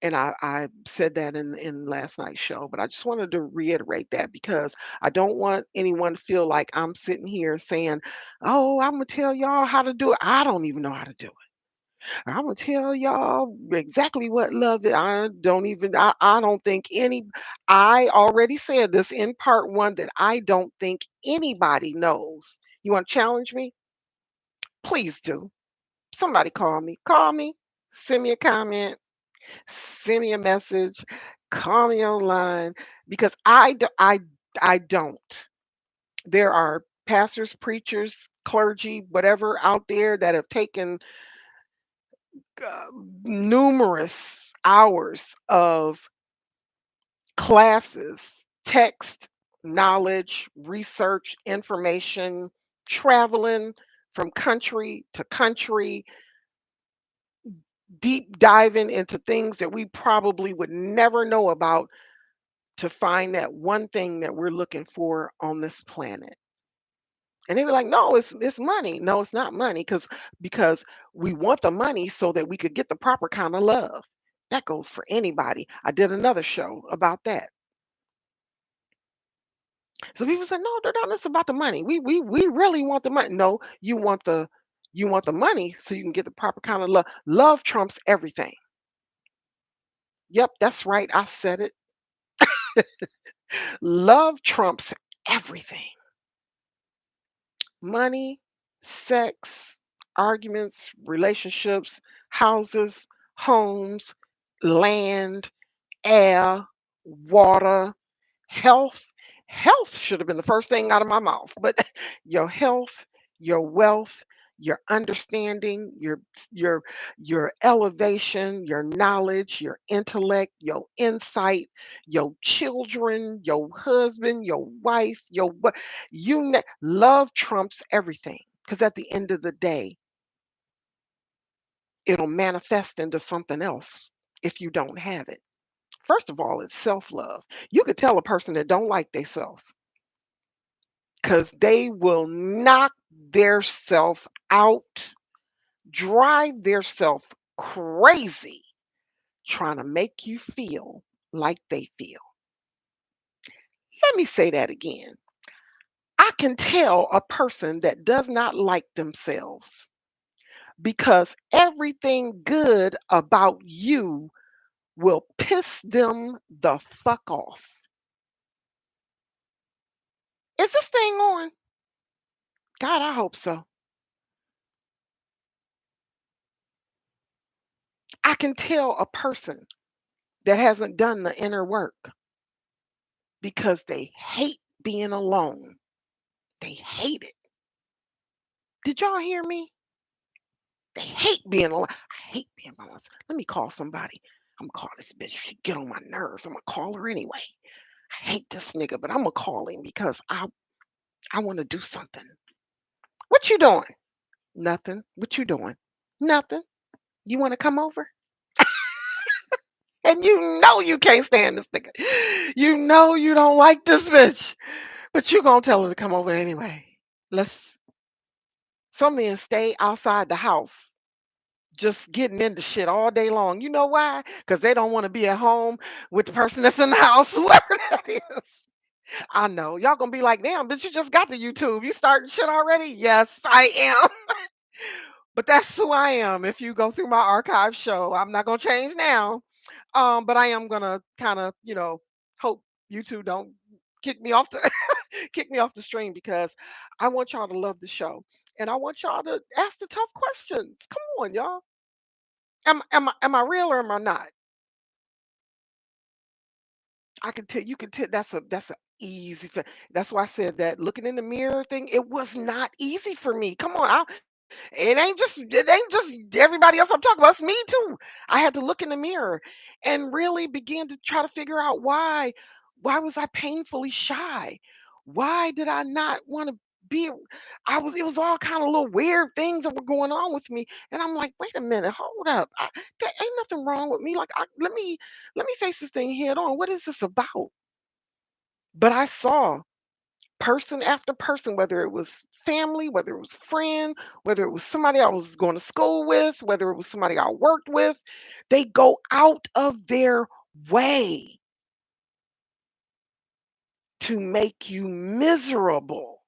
And I said that in last night's show, but I just wanted to reiterate that because I don't want anyone to feel like I'm sitting here saying, "Oh, I'm gonna tell y'all how to do it." I don't even know how to do it. I'm gonna tell y'all exactly what love is. I don't even. I don't think any. I already said this in part one that I don't think anybody knows. You want to challenge me? Please do. Somebody call me. Call me. Send me a comment. Send me a message, call me online because I don't. There are pastors, preachers, clergy, whatever out there that have taken uh, numerous hours of classes, text, knowledge, research, information, traveling from country to country, deep diving into things that we probably would never know about to find that one thing that we're looking for on this planet. And they were like, no, it's money. No, it's not money because we want the money so that we could get the proper kind of love. That goes for anybody. I did another show about that. So people said, no, they're not this about the money. We really want the money. No, you want the money so you can get the proper kind of love. Love trumps everything. Yep, that's right. I said it. Love trumps everything. Money, sex, arguments, relationships, houses, homes, land, air, water, health. Health should have been the first thing out of my mouth, but your health, your wealth, your understanding, your elevation, your knowledge, your intellect, your insight, your children, your husband, your wife, love trumps everything. Because at the end of the day, it'll manifest into something else if you don't have it. First of all, it's self-love. You could tell a person that don't like themselves because they will knock their self out, drive their self crazy, trying to make you feel like they feel. Let me say that again. I can tell a person that does not like themselves because everything good about you will piss them the fuck off. Is this thing on? God, I hope so. I can tell a person that hasn't done the inner work because they hate being alone. They hate it. Did y'all hear me? They hate being alone. I hate being by myself. Let me call somebody. I'm gonna call this bitch. She get on my nerves. I'm gonna call her anyway. I hate this nigga, but I'm gonna call him because I want to do something. What you doing? Nothing. What you doing? Nothing. You want to come over? and you know you can't stand this nigga. You know you don't like this bitch, but you gonna tell her to come over anyway. Let's Some men stay outside the house just getting into shit all day long. You know why? Because they don't want to be at home with the person that's in the house, whoever that is. I know. Y'all gonna be like, damn, bitch, you just got the YouTube. You starting shit already? Yes, I am. But that's who I am. If you go through my archive show, I'm not gonna change now. But I am gonna kind of, hope YouTube don't kick me off the kick me off the stream because I want y'all to love the show. And I want y'all to ask the tough questions. Come on, y'all. Am I real or am I not? I can tell you can tell that's a easy thing. That's why I said that looking in the mirror thing, it was not easy for me. Come on, it ain't just everybody else I'm talking about. It's me too. I had to look in the mirror and really begin to try to figure out why was I painfully shy? Why did I not want to be it was all kind of little weird things that were going on with me. And I'm like, wait a minute, hold up. There ain't nothing wrong with me. Like let me face this thing head on. What is this about? But I saw person after person, whether it was family, whether it was friend, whether it was somebody I was going to school with, whether it was somebody I worked with, they go out of their way to make you miserable.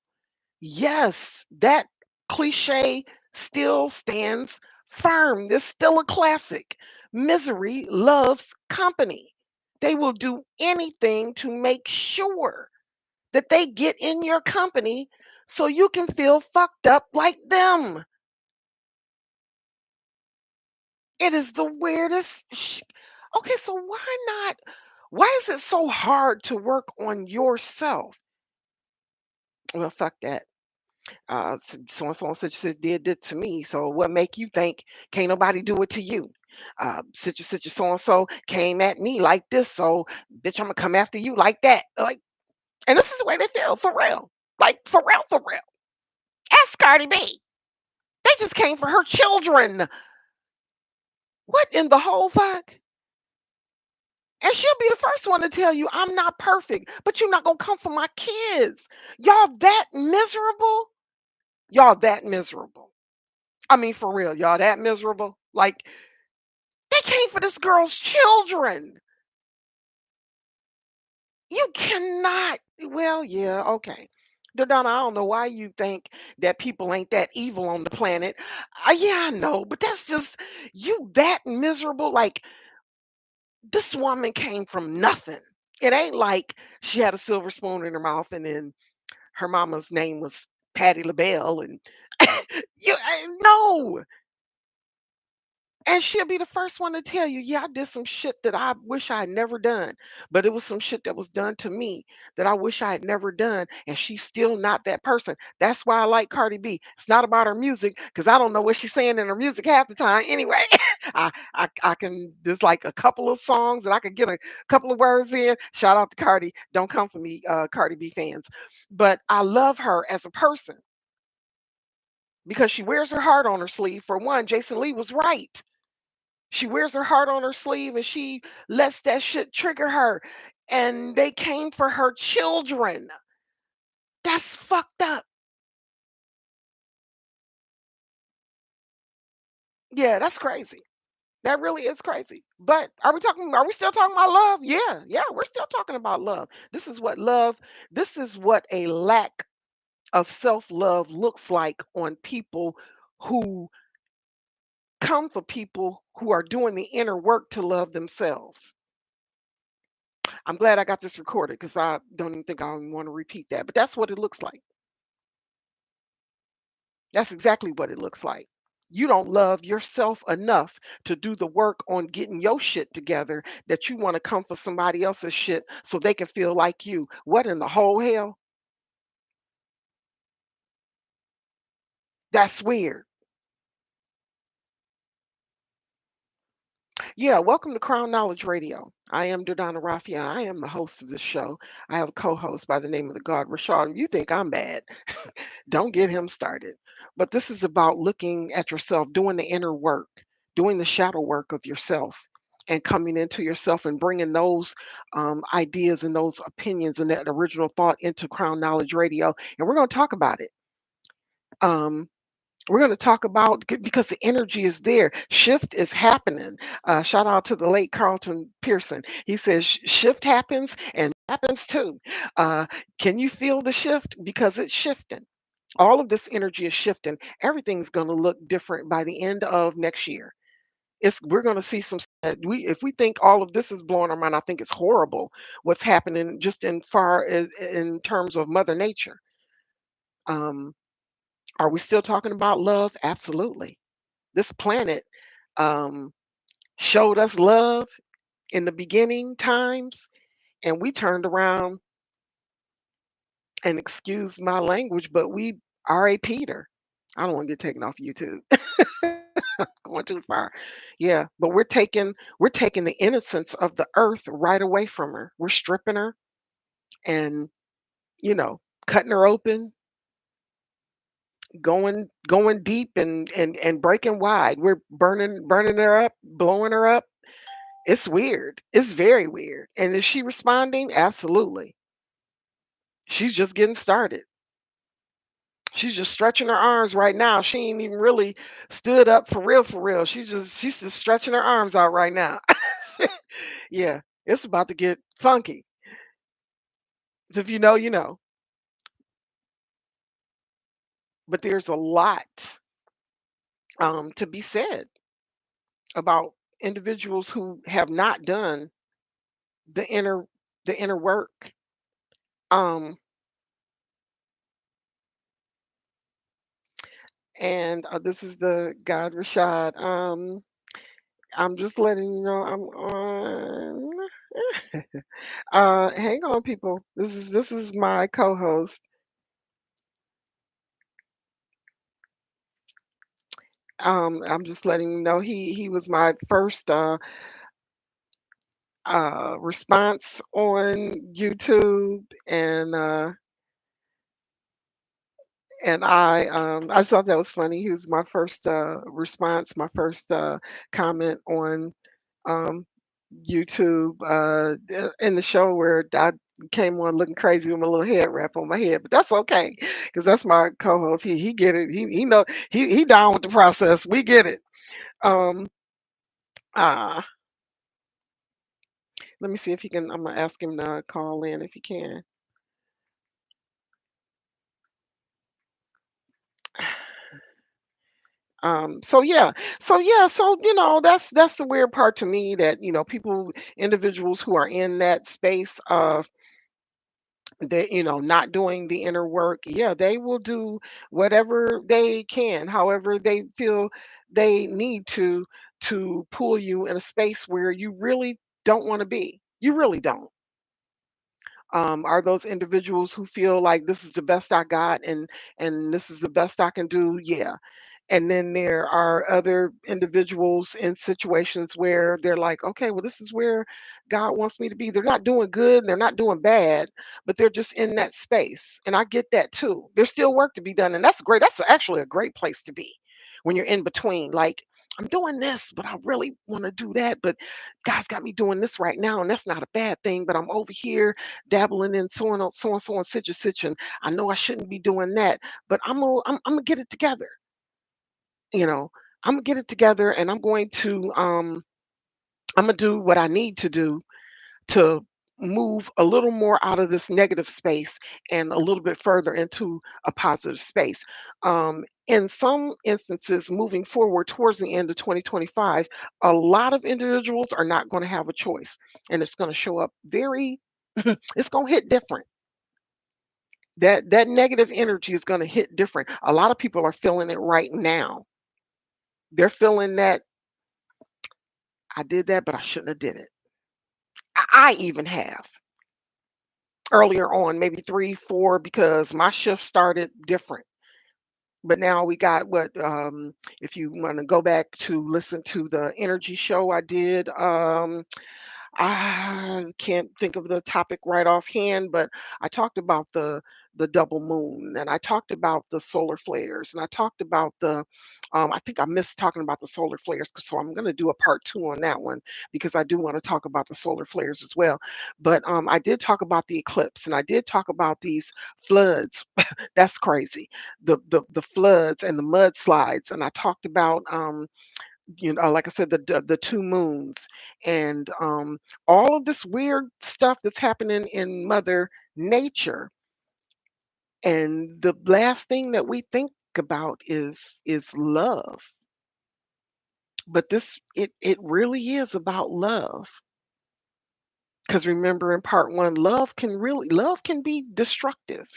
Yes, that cliche still stands firm. It's still a classic. Misery loves company. They will do anything to make sure that they get in your company so you can feel fucked up like them. It is the weirdest. Okay, so why not? Why is it so hard to work on yourself? Well, fuck that. So and so and such and such did it to me. So what make you think can't nobody do it to you? Such and so and so came at me like this, so bitch, I'm gonna come after you like that. Like, and this is the way they feel for real. Like for real, for real. Ask Cardi B. They just came for her children. What in the whole fuck? And she'll be the first one to tell you, I'm not perfect, but you're not going to come for my kids. Y'all that miserable? Y'all that miserable. I mean, for real, y'all that miserable? Like, they came for this girl's children. You cannot. Well, yeah, okay. DurDanah, I don't know why you think that people ain't that evil on the planet. Yeah, I know, but that's just you that miserable. Like, this woman came from nothing. It ain't like she had a silver spoon in her mouth and then her mama's name was Patty LaBelle and no. And she'll be the first one to tell you, yeah, I did some shit that I wish I had never done. But it was some shit that was done to me that I wish I had never done. And she's still not that person. That's why I like Cardi B. It's not about her music, because I don't know what she's saying in her music half the time. Anyway, I can there's like a couple of songs that I could get a couple of words in. Shout out to Cardi. Don't come for me, Cardi B fans. But I love her as a person because she wears her heart on her sleeve. For one, Jason Lee was right. She wears her heart on her sleeve and she lets that shit trigger her. And they came for her children. That's fucked up. Yeah, that's crazy. That really is crazy. But are we still talking about love? Yeah, yeah, we're still talking about love. This is what a lack of self-love looks like on people who come for people who are doing the inner work to love themselves. I'm glad I got this recorded because I don't even think I want to repeat that. But that's what it looks like. That's exactly what it looks like. You don't love yourself enough to do the work on getting your shit together that you want to come for somebody else's shit so they can feel like you. What in the whole hell? That's weird. Yeah, welcome to Crown Knowledge Radio. I am DurDanah Rafia. I am the host of this show. I have a co-host by the name of the God Rashad. You think I'm bad? Don't get him started. But this is about looking at yourself, doing the inner work, doing the shadow work of yourself. and coming into yourself and bringing those ideas and those opinions and that original thought into Crown Knowledge Radio. And we're going to talk about it. Um, we're going to talk about because the energy is there. Shift is happening. Shout out to the late Carlton Pearson. He says shift happens and happens too. Uh, can you feel the shift? Because it's shifting. All of this energy is shifting. Everything's going to look different by the end of next year. We're going to see some. We if we think all of this is blowing our mind, I think it's horrible what's happening just in far as in terms of Mother Nature. Um, are we still talking about love? Absolutely. This planet um, showed us love in the beginning times, and we turned around and excuse my language, but we R.A. Peter. I don't want to get taken off YouTube. Going too far. Yeah, but we're taking the innocence of the earth right away from her. We're stripping her and you know cutting her open, going deep and breaking wide. We're burning her up, blowing her up. It's weird. It's very weird. And is she responding? Absolutely. She's just getting started. She's just stretching her arms right now. She ain't even really stood up for real, for real. She's just stretching her arms out right now. Yeah, it's about to get funky. If you know, you know. But there's a lot to be said about individuals who have not done the inner the inner work. Um, and this is the God Rashad. I'm just letting you know I'm on. Hang on, people. This is my co-host. I'm just letting you know he was my first response on YouTube, and I thought that was funny. He was my first response, my first comment on um, YouTube in the show where I came on looking crazy with my little head wrap on my head, but that's okay because that's my co-host. He get it. He know he down with the process. We get it. Um, uh, let me see if he can. I'm gonna ask him to call in if he can. So that's the weird part to me that people, individuals who are in that space of they not doing the inner work. Yeah, they will do whatever they can, however they feel they need to pull you in a space where you really don't want to be. You really don't. Are those individuals who feel like this is the best I got and this is the best I can do? Yeah. And then there are other individuals in situations where they're like, okay, well, this is where God wants me to be. They're not doing good and they're not doing bad, but they're just in that space. And I get that too. There's still work to be done. And that's great. That's actually a great place to be when you're in between. Like, I'm doing this, but I really want to do that. But God's got me doing this right now, and that's not a bad thing. But I'm over here dabbling in so and such and such, and I know I shouldn't be doing that. But I'm gonna get it together. You know, I'm gonna get it together, and I'm gonna do what I need to do to move a little more out of this negative space and a little bit further into a positive space. In some instances, moving forward towards the end of 2025, a lot of individuals are not going to have a choice, and it's going to show up very. It's going to hit different. That negative energy is going to hit different. A lot of people are feeling it right now. They're feeling that I did that, but I shouldn't have did it. I even have earlier on, maybe 3, 4, because my shift started different. But now we got if you want to go back to listen to the energy show I did, I can't think of the topic right offhand, but I talked about the double moon, and I talked about the solar flares, and I talked about the I think I missed talking about the solar flares, so I'm going to do a part two on that one because I do want to talk about the solar flares as well. But I did talk about the eclipse, and I did talk about these floods. That's crazy. The floods and the mudslides, and I talked about like I said, the two moons, and all of this weird stuff that's happening in Mother Nature. And the last thing that we think about is love. But it really is about love. Because remember in part one, love can be destructive.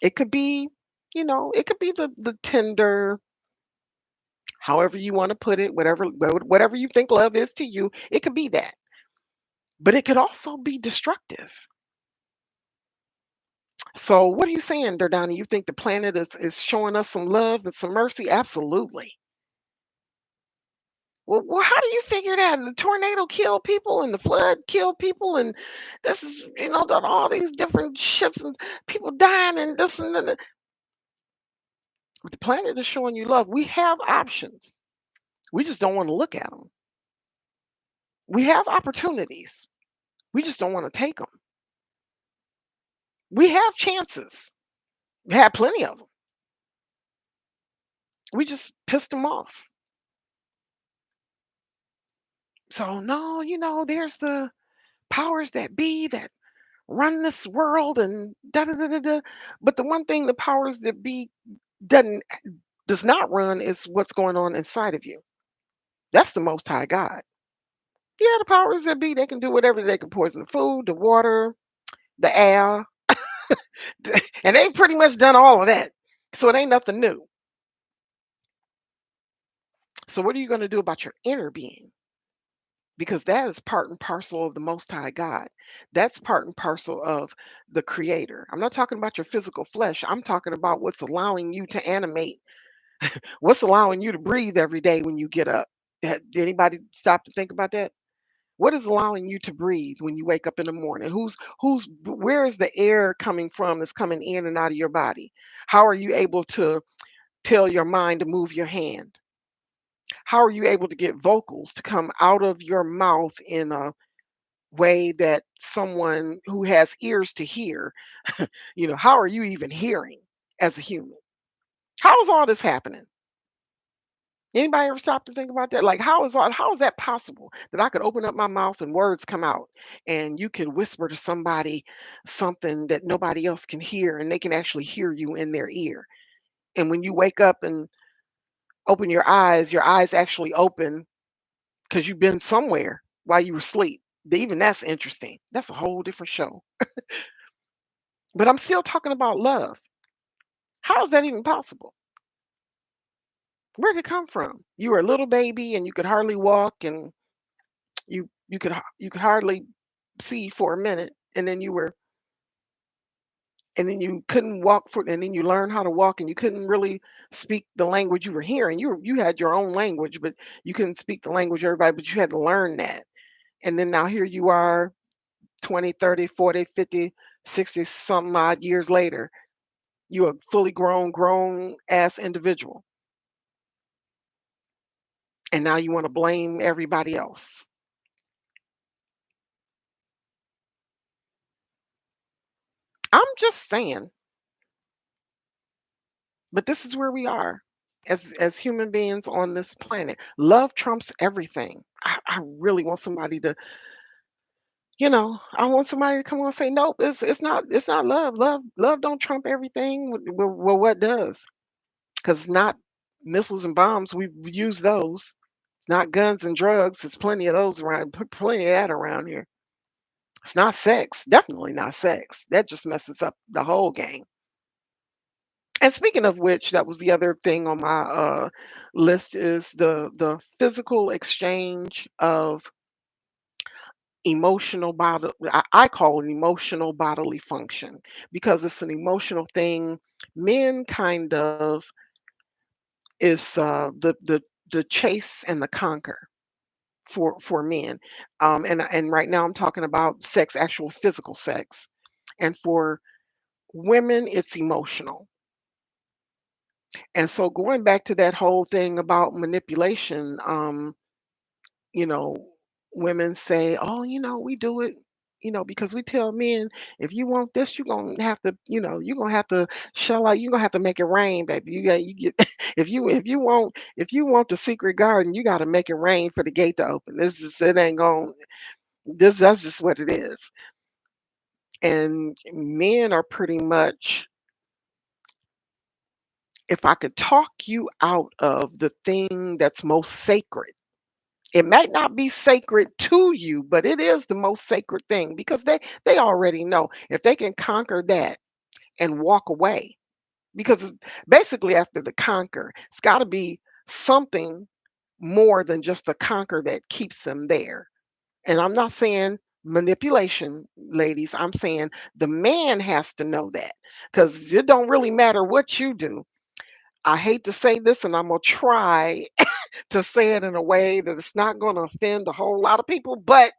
It could be, it could be the tender, however you want to put it, whatever you think love is to you, it could be that. But it could also be destructive. So what are you saying, DurDanah? You think the planet is showing us some love and some mercy? Absolutely. Well, how do you figure that? The tornado killed people and the flood killed people, and this is, all these different ships and people dying and this and that. The planet is showing you love. We have options. We just don't want to look at them. We have opportunities. We just don't want to take them. We have chances. We have plenty of them. We just pissed them off. So no, there's the powers that be that run this world and da da da da da. But the one thing the powers that be doesn't does not run is what's going on inside of you. That's the Most High God. Yeah, the powers that be, they can do whatever. They can poison the food, the water, the air, and they've pretty much done all of that. So it ain't nothing new. So what are you going to do about your inner being? Because that is part and parcel of the Most High God. That's part and parcel of the Creator. I'm not talking about your physical flesh. I'm talking about what's allowing you to animate, what's allowing you to breathe every day when you get up. Did anybody stop to think about that? What is allowing you to breathe when you wake up in the morning? Where is the air coming from that's coming in and out of your body? How are you able to tell your mind to move your hand? How are you able to get vocals to come out of your mouth in a way that someone who has ears to hear, how are you even hearing as a human? How is all this happening? Anybody ever stop to think about that? Like, how is that possible that I could open up my mouth and words come out, and you can whisper to somebody something that nobody else can hear, and they can actually hear you in their ear? And when you wake up and open your eyes actually open because you've been somewhere while you were asleep. Even that's interesting. That's a whole different show. But I'm still talking about love. How is that even possible? Where did it come from? You were a little baby and you could hardly walk, and you could hardly see for a minute, and then you couldn't walk and then you learned how to walk, and you couldn't really speak the language you were hearing. You had your own language, but you couldn't speak the language of everybody, but you had to learn that. And then now here you are 20, 30, 40, 50, 60 some odd years later. You're a fully grown ass individual. And now you want to blame everybody else. I'm just saying, but this is where we are as human beings on this planet. Love trumps everything. I really want somebody to, I want somebody to come on and say, nope, it's not love. Love don't trump everything. Well, what does? Because it's not missiles and bombs. We've used those. It's not guns and drugs. There's plenty of those around. Plenty of that around here. It's not sex. Definitely not sex. That just messes up the whole game. And speaking of which, that was the other thing on my list is the physical exchange of emotional bodily. I call it emotional bodily function because it's an emotional thing. Men kind of is the chase and the conquer. for men. And right now I'm talking about sex, actual physical sex. And for women, it's emotional. And so going back to that whole thing about manipulation, you know, women say, "Oh, we do it, because we tell men, if you want this, you're gonna have to, you're gonna have to shell out. You're gonna have to make it rain, baby. You get if you want the secret garden, you got to make it rain for the gate to open. This just it ain't going. That's just what it is." And men are pretty much, if I could talk you out of the thing that's most sacred. It might not be sacred to you, but it is the most sacred thing because they already know if they can conquer that and walk away. Because basically after the conquer, it's got to be something more than just the conquer that keeps them there. And I'm not saying manipulation, ladies. I'm saying the man has to know that because it don't really matter what you do. I hate to say this, and I'm gonna try to say it in a way that it's not going to offend a whole lot of people, but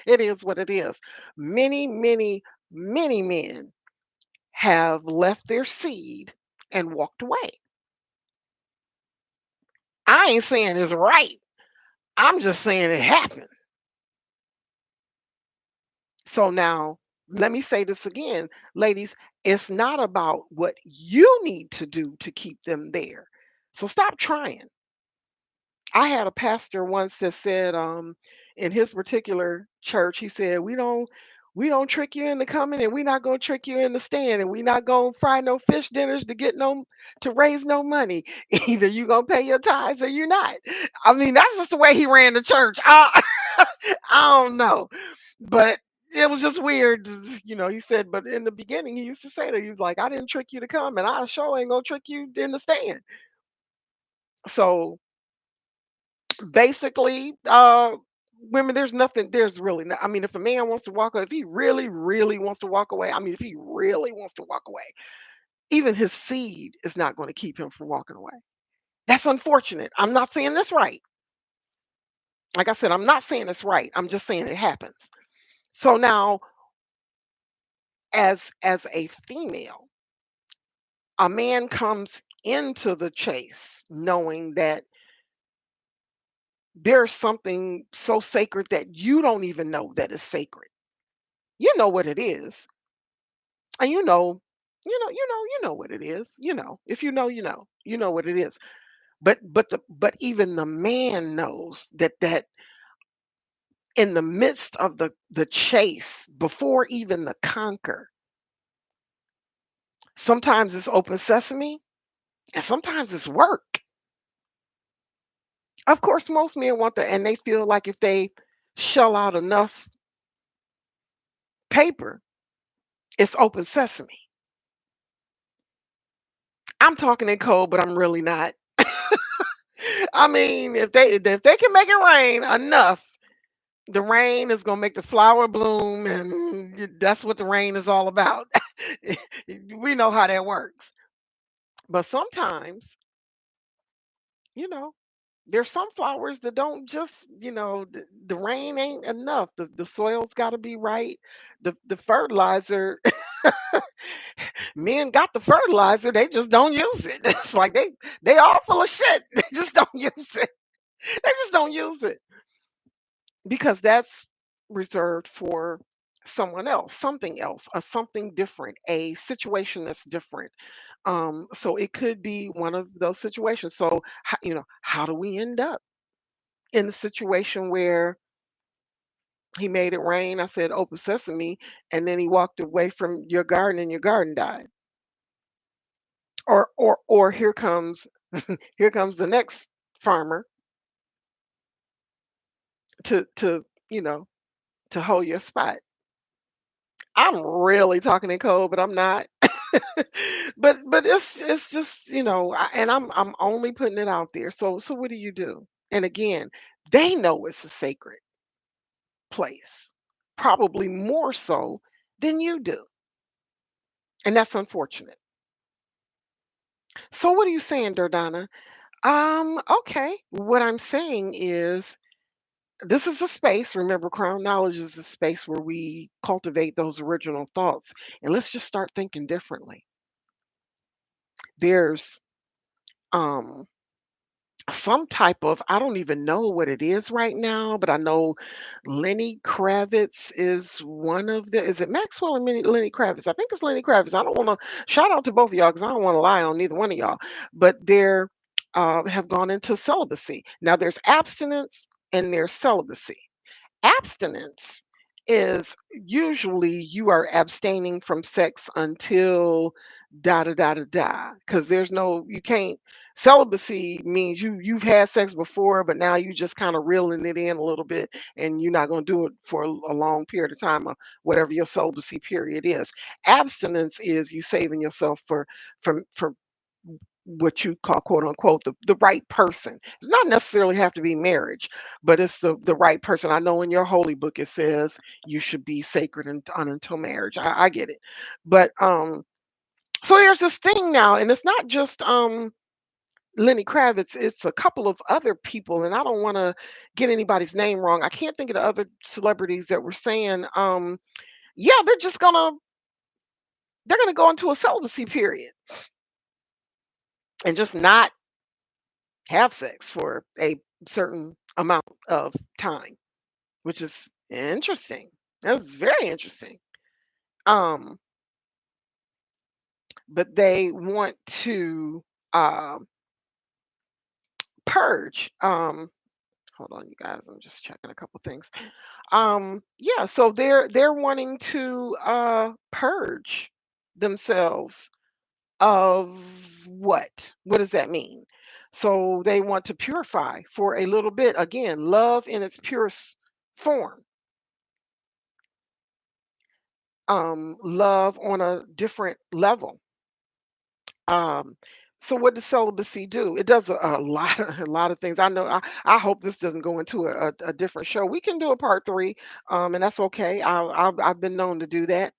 it is what it is. Many, many, many men have left their seed and walked away. I ain't saying it's right. I'm just saying it happened. So now, let me say this again, ladies, it's not about what you need to do to keep them there. So stop trying. I had a pastor once that said, in his particular church, he said, "We don't trick you into coming, and we're not gonna trick you into staying, and we're not gonna fry no fish dinners to raise no money. Either you gonna pay your tithes or you're not." I mean, that's just the way he ran the church. I don't know, but it was just weird. He said, but in the beginning, he used to say that he was like, "I didn't trick you to come, and I sure ain't gonna trick you into staying." So basically, women, there's really not, I mean, if a man wants to walk away, if he really, really wants to walk away, I mean, if he really wants to walk away, even his seed is not going to keep him from walking away. That's unfortunate. I'm not saying that's right. Like I said, I'm not saying it's right. I'm just saying it happens. So now, as a female, a man comes into the chase knowing that there's something so sacred that you don't even know that is sacred. You know what it is. And you know what it is. If you know what it is. But even the man knows that in the midst of the chase, before even the conquer, sometimes it's open sesame and sometimes it's work. Of course, most men want that, and they feel like if they shell out enough paper, it's open sesame. I'm talking in code, but I'm really not. I mean, if they can make it rain enough, the rain is gonna make the flower bloom, and that's what the rain is all about. We know how that works. But sometimes, you know, there's some flowers that don't just, the rain ain't enough. The soil's got to be right. The fertilizer, men got the fertilizer, they just don't use it. It's like they all full of shit. They just don't use it. They just don't use it because that's reserved for someone else, something else, a something different, a situation that's different. So it could be one of those situations. So how do we end up in the situation where he made it rain? I said open sesame, and then he walked away from your garden and your garden died. Or here comes here comes the next farmer to to hold your spot. I'm really talking in code, but I'm not. But it's just, and I'm only putting it out there. So what do you do? And again, they know it's a sacred place, probably more so than you do. And that's unfortunate. So what are you saying, DurDanah? Okay. What I'm saying is This is a space, remember, Crown Knowledge is a space where we cultivate those original thoughts. And let's just start thinking differently. There's um some type of, I don't even know what it is right now, but I know Lenny Kravitz is one of the, is it Maxwell or Lenny Kravitz? I think it's Lenny Kravitz. I don't want to, shout out to both of y'all because I don't want to lie on neither one of y'all, but they're have gone into celibacy. Now there's abstinence and there's celibacy. Abstinence is usually you are abstaining from sex until da da da da da, because there's no, you can't, celibacy means you've had sex before, but now you just kind of reeling it in a little bit, and you're not going to do it for a long period of time, or whatever your celibacy period is. Abstinence is you saving yourself for what you call, quote unquote, the right person. It does not necessarily have to be marriage, but it's the right person. I know in your holy book it says you should be sacred and until marriage. I get it. But so there's this thing now, and it's not just Lenny Kravitz, it's a couple of other people, and I don't want to get anybody's name wrong. I can't think of the other celebrities that were saying, yeah, they're gonna go into a celibacy period and just not have sex for a certain amount of time, which is interesting. That's very interesting. Um, but they want to uh, purge. Hold on, you guys. I'm just checking a couple things. Yeah, so they're wanting to purge themselves of what? What does that mean? So they want to purify for a little bit. Again, love in its purest form. Love on a different level. Um, so what does celibacy do? It does a lot of a lot of things. I know. I hope this doesn't go into a different show. We can do a part three, and that's okay. I've been known to do that.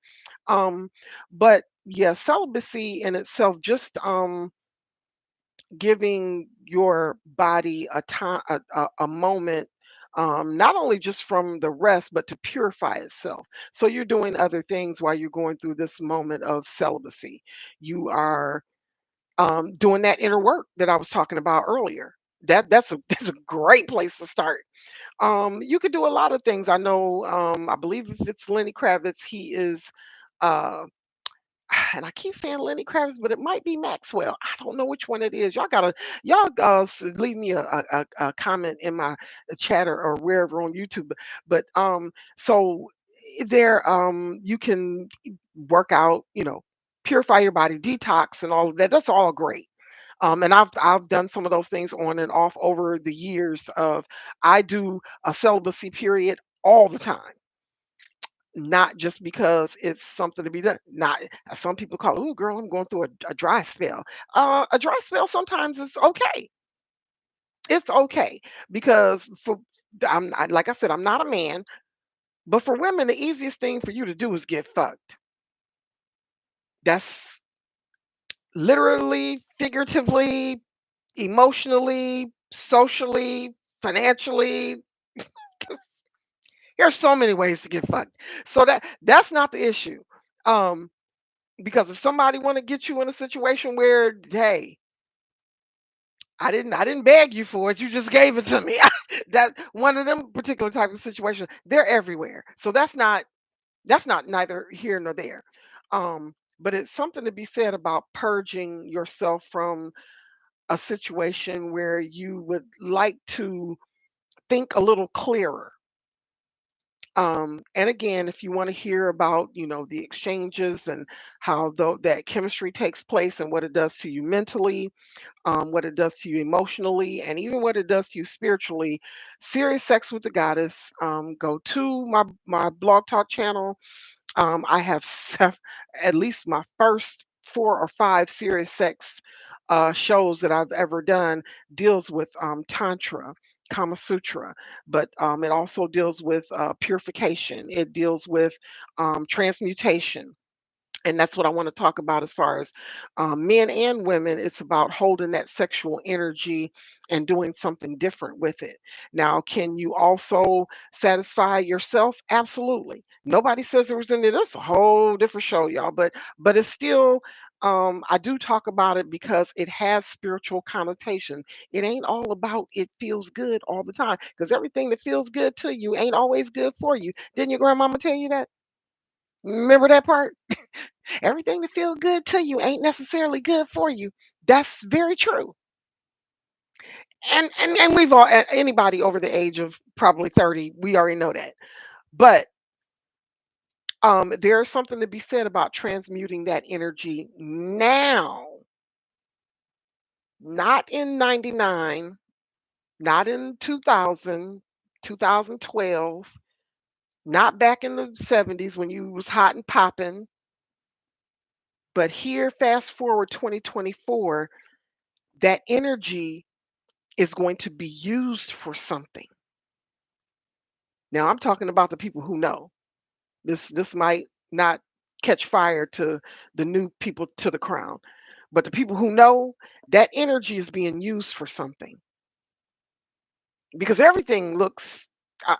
Um, but yeah, celibacy in itself, just giving your body a time, a moment, not only just from the rest, but to purify itself. So you're doing other things while you're going through this moment of celibacy. You are doing that inner work that I was talking about earlier. That's a that's a great place to start. You could do a lot of things. I know. I believe if it's Lenny Kravitz, he is. Uh, and I keep saying Lenny Kravitz, but it might be Maxwell. I don't know which one it is. Y'all leave me a comment in my chatter or wherever on YouTube. But so there you can work out, purify your body, detox, and all of that. That's all great. And I've done some of those things on and off over the years. Of I do a celibacy period all the time, not just because it's something to be done. Not, some people call, "Oh, girl, I'm going through a dry spell." A dry spell sometimes is okay. It's okay because like I said, I'm not a man, but for women, the easiest thing for you to do is get fucked. That's literally, figuratively, emotionally, socially, financially. There's so many ways to get fucked. So that's not the issue. Um, because if somebody want to get you in a situation where, hey, I didn't beg you for it, you just gave it to me. That one of them particular type of situations, they're everywhere. So that's not neither here nor there. But it's something to be said about purging yourself from a situation where you would like to think a little clearer. And again, if you want to hear about, the exchanges and how that chemistry takes place and what it does to you mentally, what it does to you emotionally, and even what it does to you spiritually, Serious Sex with the Goddess, go to my blog talk channel. I have at least my first 4 or 5 serious sex shows that I've ever done deals with Tantra, Kama Sutra, but it also deals with purification. It deals with transmutation. And that's what I want to talk about as far as men and women. It's about holding that sexual energy and doing something different with it. Now, can you also satisfy yourself? Absolutely. Nobody says there was any. That's a whole different show, y'all. But it's still. I do talk about it because it has spiritual connotation. It ain't all about it feels good all the time because everything that feels good to you ain't always good for you. Didn't your grandmama tell you that? Remember that part? Everything that feels good to you ain't necessarily good for you. That's very true. And we've all anybody over the age of probably 30, we already know that. But there's something to be said about transmuting that energy now, not in 99, not in 2000, 2012, not back in the 70s when you was hot and popping, but here fast forward 2024, that energy is going to be used for something. Now I'm talking about the people who know. This might not catch fire to the new people to the crown, but the people who know that energy is being used for something because everything looks uh,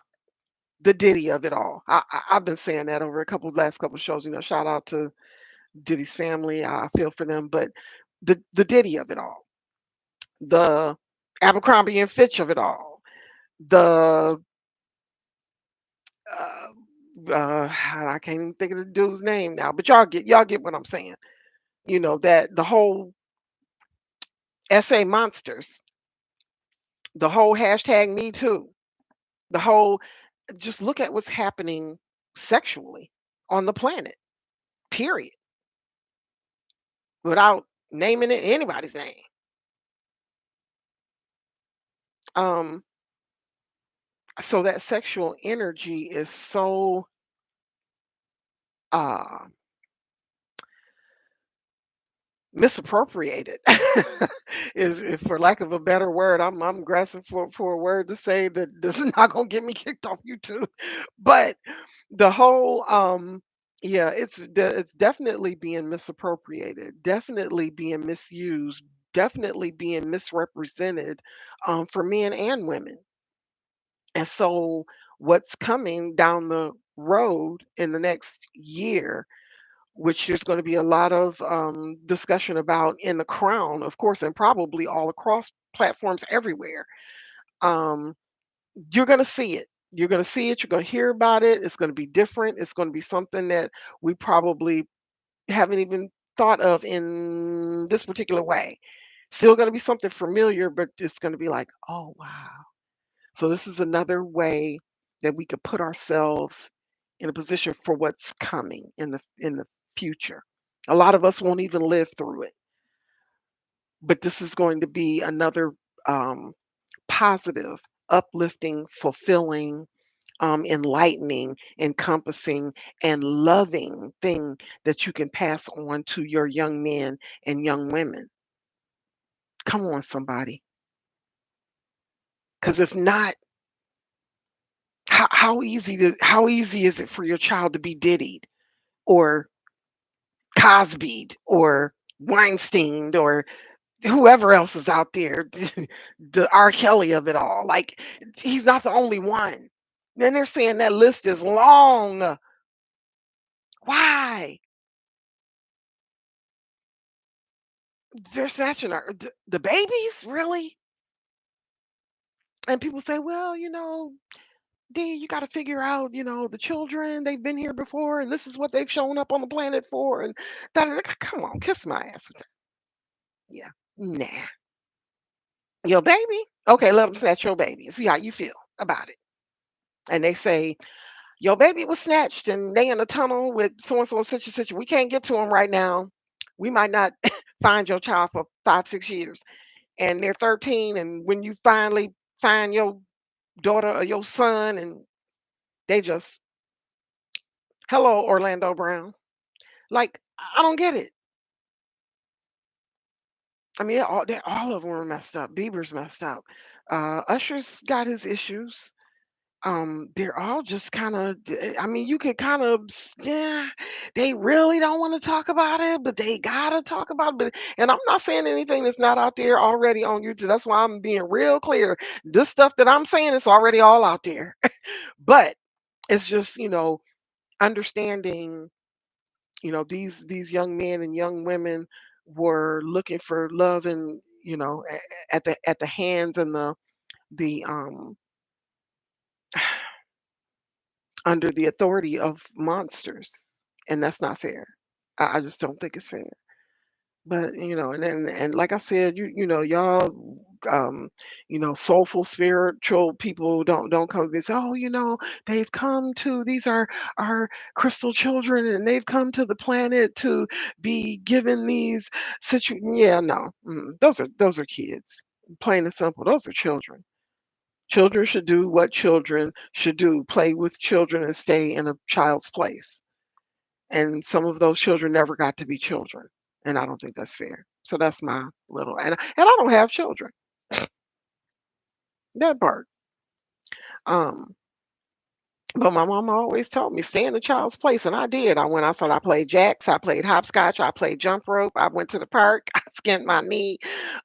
the Diddy of it all. I've been saying that over a couple last couple shows. Shout out to Diddy's family. I feel for them, but the Diddy of it all, the Abercrombie and Fitch of it all, the uh, I can't even think of the dude's name now, but y'all get what I'm saying. That the whole SA monsters, the whole hashtag Me Too, the whole just look at what's happening sexually on the planet. Period. Without naming it anybody's name. Um, so that sexual energy is so uh misappropriated is for lack of a better word. I'm grasping for a word to say that this is not gonna get me kicked off YouTube. But the whole yeah, it's definitely being misappropriated, definitely being misused, definitely being misrepresented for men and women. And so what's coming down the road in the next year, which there's going to be a lot of discussion about in the crown, of course, and probably all across platforms everywhere. Um, you're going to see it. You're going to see it. You're going to hear about it. It's going to be different. It's going to be something that we probably haven't even thought of in this particular way. Still going to be something familiar, but it's going to be like, oh, wow. So this is another way that we could put ourselves in a position for what's coming in the future. A lot of us won't even live through it, but this is going to be another um, positive, uplifting, fulfilling, enlightening, encompassing, and loving thing that you can pass on to your young men and young women. Come on, somebody. Because if not, how easy is it for your child to be diddied or Cosby'd or Weinstein or whoever else is out there, the R. Kelly of it all. Like he's not the only one. Then they're saying that list is long. Why? They're snatching the babies, really? And people say, well, D, you got to figure out, the children, they've been here before, and this is what they've shown up on the planet for. And come on, kiss my ass with that. Yeah. Nah. Your baby? Okay, let them snatch your baby. See how you feel about it. And they say, your baby was snatched and they in a tunnel with so and so such and such. We can't get to them right now. We might not find your child for 5, 6 years. And they're 13. And when you finally find your daughter or your son, and they just, hello, Orlando Brown. Like, I don't get it. I mean, all of them were messed up. Bieber's messed up. Usher's got his issues. they're all just kind of, I mean, you could kind of, yeah, they really don't want to talk about it, but they gotta talk about it. But, and I'm not saying anything that's not out there already on YouTube. That's why I'm being real clear. This stuff that I'm saying is already all out there. But it's just, understanding, these young men and young women were looking for love and, at the hands and the under the authority of monsters, and that's not fair. I just don't think it's fair. But and like I said, y'all, soulful spiritual people don't come and say, oh, they've come to these are our crystal children, and they've come to the planet to be given these yeah, no, those are kids, plain and simple. Those are children. Children should do what children should do, play with children and stay in a child's place. And some of those children never got to be children. And I don't think that's fair. So that's my little, and I don't have children. That part. Um, but my mama always told me stay in a child's place, and I did. I went outside. I played jacks. I played hopscotch. I played jump rope. I went to the park. I skinned my knee.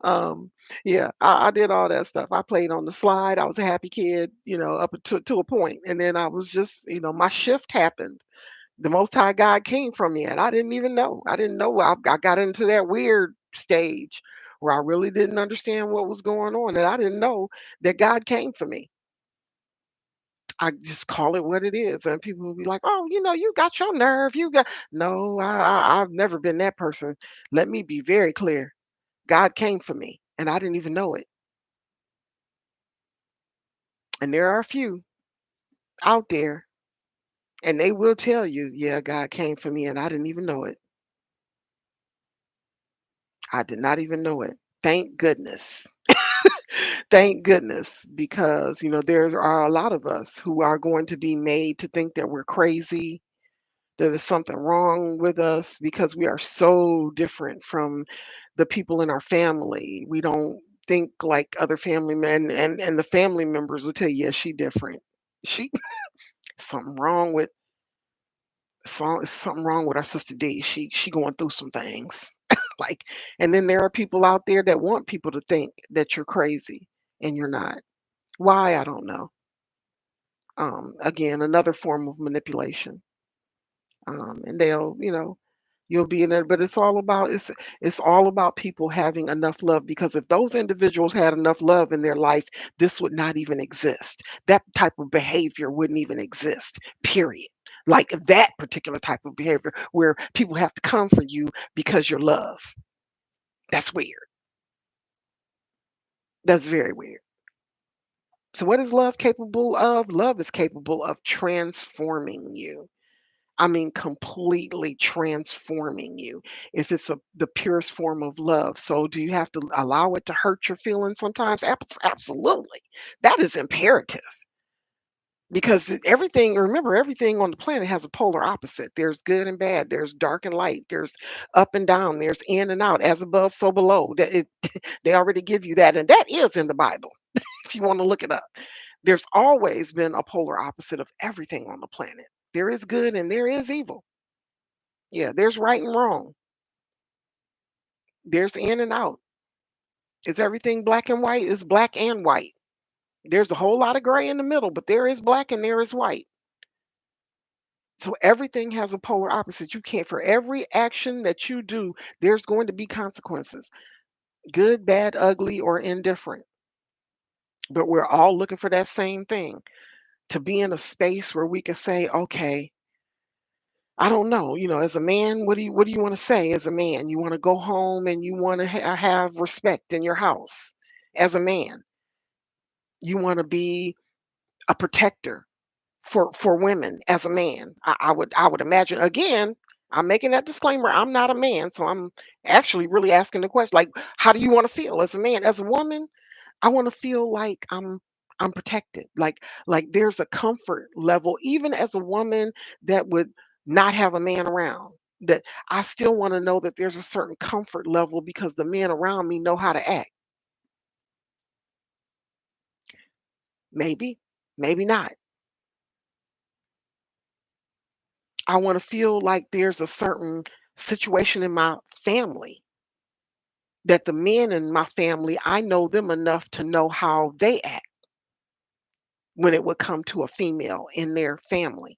Um, yeah, I did all that stuff. I played on the slide. I was a happy kid, up to a point, and then I was just, my shift happened. The Most High God came from me, and I didn't even know. I didn't know. I got into that weird stage where I really didn't understand what was going on, and I didn't know that God came for me. I just call it what it is, and people will be like, "Oh, you got your nerve. You got." No, I've never been that person. Let me be very clear. God came for me, and I didn't even know it. And there are a few out there, and they will tell you, "Yeah, God came for me, and I didn't even know it. I did not even know it." Thank goodness. Thank goodness, because there are a lot of us who are going to be made to think that we're crazy, that there's something wrong with us because we are so different from the people in our family. We don't think like other family men, and the family members will tell you, yeah, she different. She something wrong with something wrong with our sister D. She going through some things. Like, and then there are people out there that want people to think that you're crazy and you're not. Why? I don't know. Again, another form of manipulation. And you'll be in there, but it's all about people having enough love, because if those individuals had enough love in their life, this would not even exist. That type of behavior wouldn't even exist. Period. Like that particular type of behavior where people have to come for you because you're love. That's weird. That's very weird. So what is love capable of? Love is capable of transforming you. I mean, completely transforming you if it's the purest form of love. So, do you have to allow it to hurt your feelings sometimes? Absolutely. That is imperative, because everything, remember, everything on the planet has a polar opposite. There's good and bad, there's dark and light, there's up and down, there's in and out, as above, so below. They already give you that, and that is in the Bible if you want to look it up. There's always been a polar opposite of everything on the planet. There is good and there is evil. Yeah, there's right and wrong. There's in and out. Is everything black and white? It's black and white. There's a whole lot of gray in the middle, but there is black and there is white. So everything has a polar opposite. You can't, for every action that you do, there's going to be consequences, good, bad, ugly, or indifferent. But we're all looking for that same thing, to be in a space where we can say, okay, I don't know. As a man, what do you want to say as a man? You want to go home and you want to have respect in your house. As a man, you want to be a protector for women. As a man, I would imagine. Again, I'm making that disclaimer. I'm not a man, so I'm actually really asking the question, like, how do you want to feel as a man? As a woman, I want to feel like I'm protected. Like there's a comfort level, even as a woman that would not have a man around. That I still want to know that there's a certain comfort level because the men around me know how to act. Maybe, maybe not. I want to feel like there's a certain situation in my family that the men in my family, I know them enough to know how they act when it would come to a female in their family.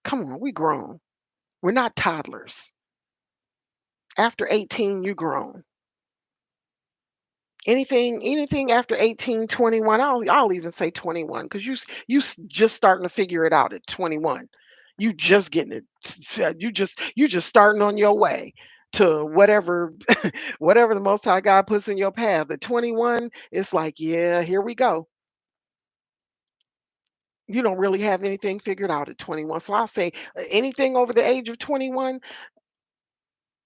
Come on, we grown. We're not toddlers. After 18, you grown. Anything after 18, 21, I'll even say 21 cuz just starting to figure it out at 21. You just getting it. You just starting on your way to whatever whatever the most high God puts in your path. At 21, it's like, yeah, here we go. You don't really have anything figured out at 21. So I'll say anything over the age of 21,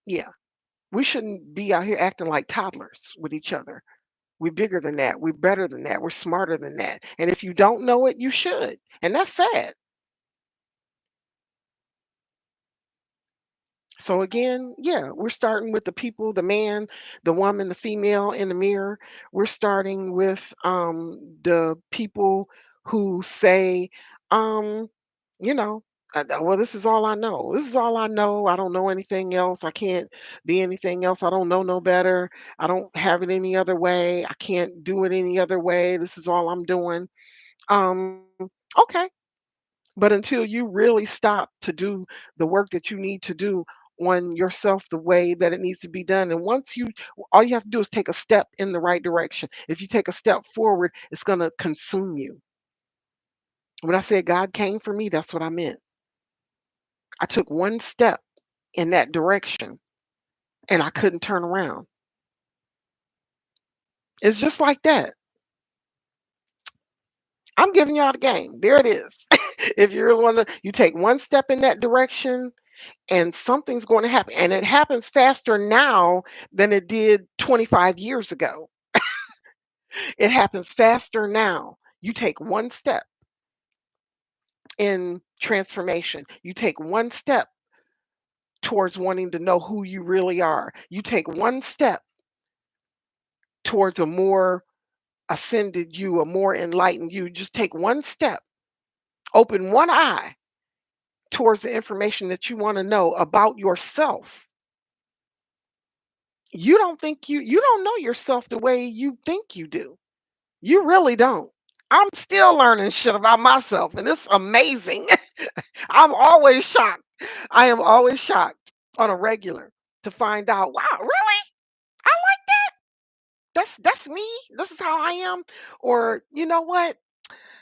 yeah, we shouldn't be out here acting like toddlers with each other. We're bigger than that. We're better than that. We're smarter than that. And if you don't know it, you should. And that's sad. So again, yeah, we're starting with the people, the man, the woman, the female in the mirror. We're starting with the people who say, um, you know, well, this is all I know. This is all I know. I don't know anything else. I can't be anything else. I don't know no better. I don't have it any other way. I can't do it any other way. This is all I'm doing. Um, okay. But until you really stop to do the work that you need to do on yourself the way that it needs to be done, and once you, all you have to do is take a step in the right direction. If you take a step forward, it's going to consume you. When I said God came for me, that's what I meant. I took one step in that direction and I couldn't turn around. It's just like that. I'm giving y'all the game. There it is. If you really want to, you take one step in that direction and something's going to happen. And it happens faster now than it did 25 years ago. It happens faster now. You take one step in transformation, you take one step towards wanting to know who you really are, you take one step towards a more ascended you, a more enlightened you. Just take one step, open one eye towards the information that you want to know about yourself. You don't know yourself the way you think you do. You really don't. I'm still learning shit about myself, and it's amazing. I'm always shocked. I am always shocked on a regular to find out, wow, really? I like that's me. This is how I am. Or you know what?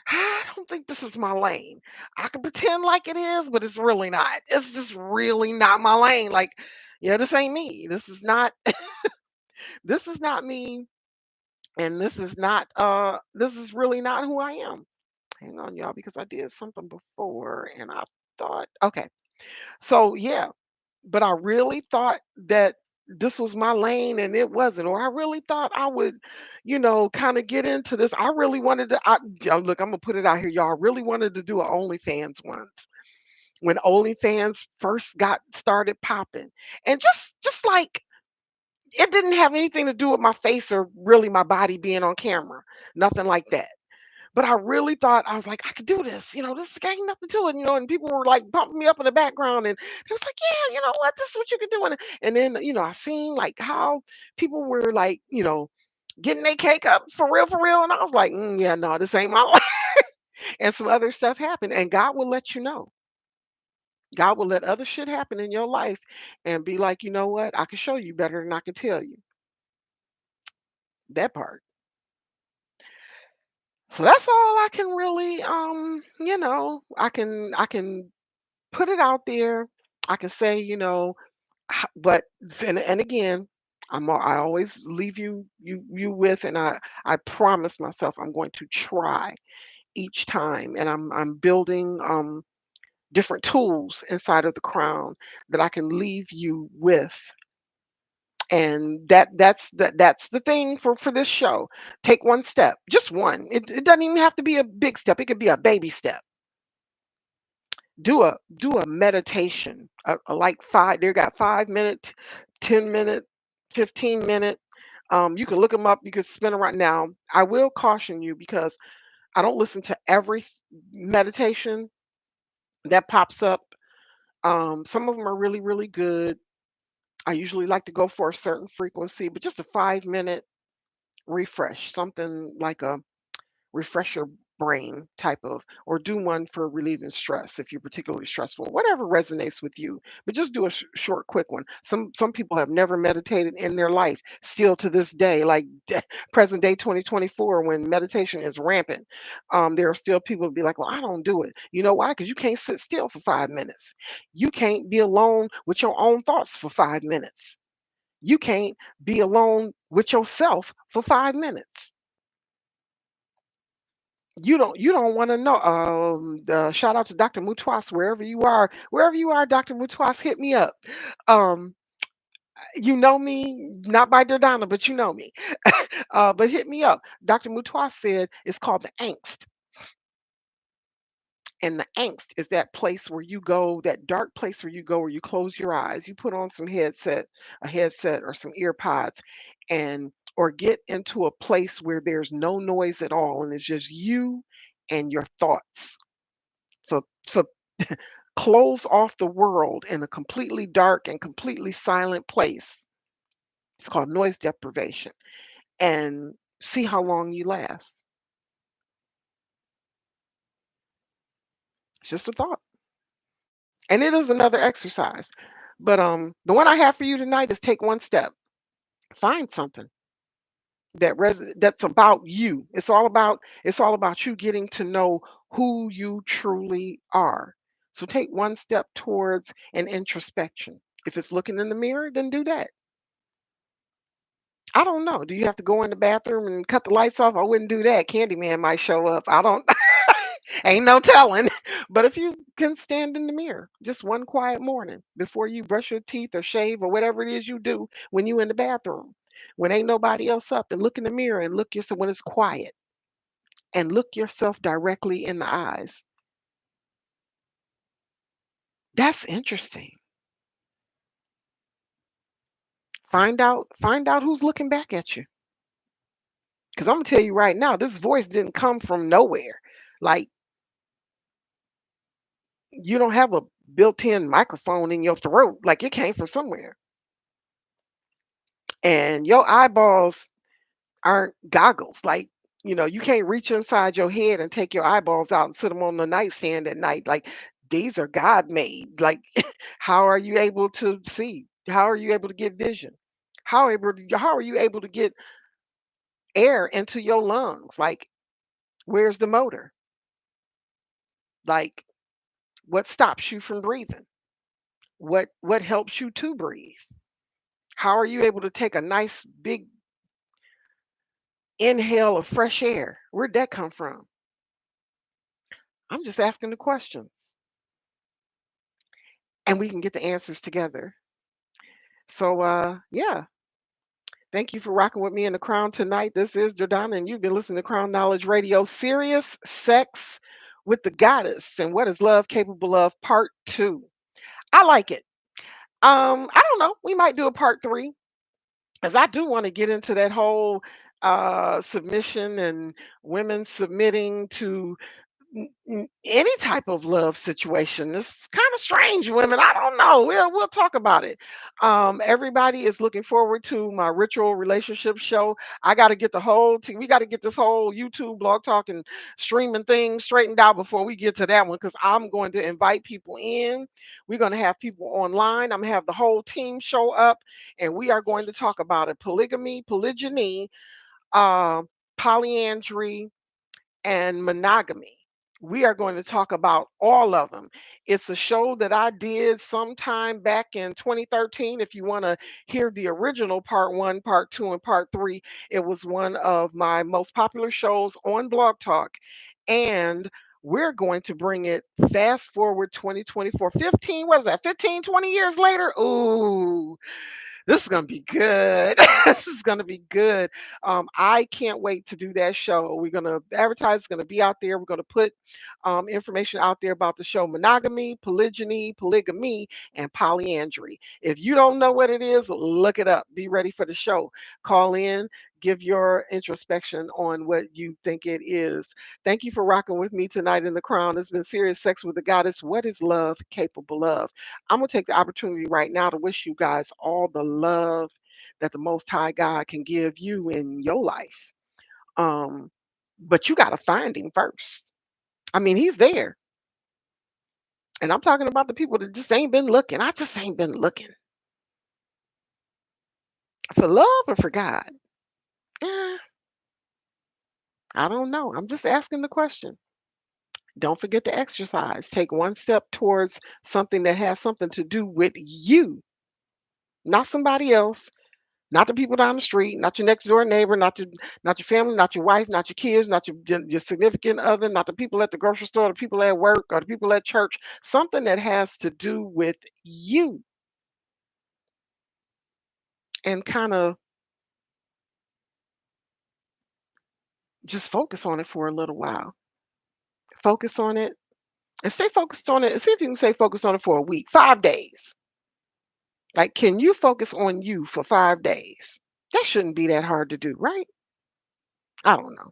I don't think this is my lane. I can pretend like it is, but it's really not. It's just really not my lane. Like, yeah, this ain't me. This is not me, and this is really not who I am. Hang on, y'all, because I did something before and I thought, okay. So, yeah, but I really thought that this was my lane and it wasn't. Or I really thought I would, kind of get into this. I really wanted to, look, I'm going to put it out here, y'all. I really wanted to do an OnlyFans once when OnlyFans first got started popping. And just like, it didn't have anything to do with my face or really my body being on camera, nothing like that. But I really thought I was like, I could do this. This ain't nothing to it. And people were like pumping me up in the background, and it was like, yeah, you know what, this is what you can do. And then I seen like how people were like, getting their cake up for real. And I was like, yeah, no, this ain't my life. And some other stuff happened, and God will let you know. God will let other shit happen in your life, and be like, you know what, I can show you better than I can tell you that part. So that's all I can really, I can put it out there. I can say, but and again, I always leave you with, and I promise myself I'm going to try each time, and I'm building different tools inside of the crown that I can leave you with. And that's the thing for this show. Take one step, just one. It doesn't even have to be a big step. It could be a baby step. Do a meditation, like five. They got 5 minute, 10 minute, 15 minute. You can look them up. You can spin around. Now, I will caution you because I don't listen to every meditation that pops up. Some of them are really, really good. I usually like to go for a certain frequency, but just a 5 minute refresh, something like a refresh your brain type of, or do one for relieving stress if you're particularly stressful, whatever resonates with you. But just do a short quick one. Some people have never meditated in their life, still to this day, like present day 2024, when meditation is rampant. There are still people who be like, well, I don't do it. You know why? Because you can't sit still for 5 minutes. You can't be alone with your own thoughts for 5 minutes. You can't be alone with yourself for 5 minutes. You don't want to know. Shout out to Dr. Mutwas, wherever you are, Dr. Mutwas, hit me up. Um, you know me, not by DurDanah, but you know me. But hit me up. Dr. Mutwas said it's called the angst. And the angst is that place where you go, that dark place where you go, where you close your eyes, you put on a headset or some ear pods, and or get into a place where there's no noise at all and it's just you and your thoughts. So close off the world in a completely dark and completely silent place. It's called noise deprivation. And see how long you last. It's just a thought. And it is another exercise. But the one I have for you tonight is take one step. Find something that's about you. It's all about you getting to know who you truly are. So take one step towards an introspection. If it's looking in the mirror, then do that. I don't know. Do you have to go in the bathroom and cut the lights off? I wouldn't do that. Candyman might show up. I don't ain't no telling. But if you can stand in the mirror just one quiet morning before you brush your teeth or shave or whatever it is you do when you in the bathroom, when ain't nobody else up, and look in the mirror and look yourself when it's quiet and look yourself directly in the eyes. That's interesting. Find out who's looking back at you. Cuz I'm going to tell you right now, this voice didn't come from nowhere. Like you don't have a built-in microphone in your throat, like it came from somewhere. And your eyeballs aren't goggles. Like, you can't reach inside your head and take your eyeballs out and sit them on the nightstand at night. Like, these are God made. Like, how are you able to see? How are you able to get vision? How are you able to get air into your lungs? Like, where's the motor? Like, what stops you from breathing? What helps you to breathe? How are you able to take a nice big inhale of fresh air? Where'd that come from? I'm just asking the questions, and we can get the answers together. So, yeah, thank you for rocking with me in the Crown tonight. This is Jordana, and you've been listening to Crown Knowledge Radio, Serious Sex with the Goddess, and What is Love Capable of, Part 2. I like it. I don't know. We might do a part 3, because I do want to get into that whole submission and women submitting to any type of love situation. It's kind of strange, women. I don't know. We'll talk about it. Everybody is looking forward to my ritual relationship show. I got to get the whole team. We got to get this whole YouTube blog talk and streaming thing straightened out before we get to that one. Because I'm going to invite people in. We're going to have people online. I'm going to have the whole team show up, and we are going to talk about it: polygamy, polygyny, uh, polyandry, and monogamy. We are going to talk about all of them. It's a show that I did sometime back in 2013. If you want to hear the original part 1, part 2, and part 3, it was one of my most popular shows on Blog Talk. And we're going to bring it fast forward 2024, 15, what is that, 15, 20 years later? Ooh, this is gonna be good. This is gonna be good. I can't wait to do that show. We're gonna advertise. It's gonna be out there. We're gonna put information out there about the show: monogamy, polygyny, polygamy, and polyandry. If you don't know what it is, look it up. Be ready for the show. Call in. give your introspection on what you think it is. Thank you for rocking with me tonight in the crown. It's been Serious Sex with the Goddess. What is love capable of? I'm going to take the opportunity right now to wish you guys all the love that the Most High God can give you in your life. Um, but you got to find him first. I mean, he's there. And I'm talking about the people that just ain't been looking. I just ain't been looking for love or for God. Eh, I don't know. I'm just asking the question. Don't forget to exercise. Take one step towards something that has something to do with you, not somebody else, not the people down the street, not your next door neighbor, not your family, not your wife, not your kids, not your significant other, not the people at the grocery store, the people at work, or the people at church. Something that has to do with you, and kind of just focus on it for a little while. Focus on it and stay focused on it. And see if you can stay focused on it for a week, 5 days. Like, can you focus on you for 5 days? That shouldn't be that hard to do, right? I don't know.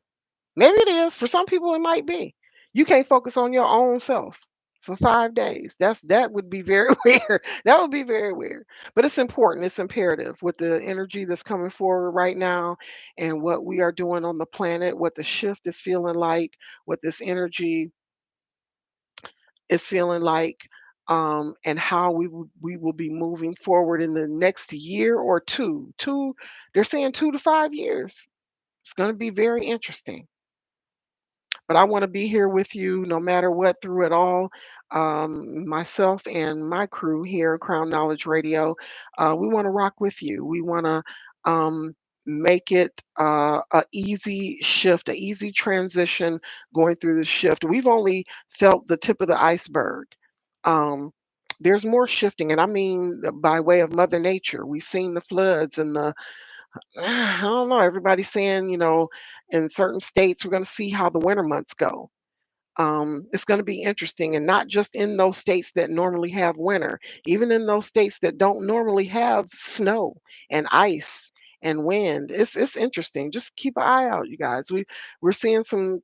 Maybe it is. For some people, it might be. You can't focus on your own self for 5 days. That would be very weird. That would be very weird. But it's important. It's imperative with the energy that's coming forward right now, and what we are doing on the planet, what the shift is feeling like, what this energy is feeling like, and how we will be moving forward in the next year or two. They're saying 2 to 5 years. It's going to be very interesting. But I want to be here with you no matter what through it all. Myself and my crew here at Crown Knowledge Radio, we want to rock with you. We want to make it a easy shift, a easy transition going through the shift. We've only felt the tip of the iceberg. Um, there's more shifting, and I mean by way of Mother Nature. We've seen the floods and the I don't know. Everybody's saying, in certain states, we're going to see how the winter months go. It's going to be interesting, and not just in those states that normally have winter, even in those states that don't normally have snow and ice and wind. It's interesting. Just keep an eye out, you guys. We're seeing some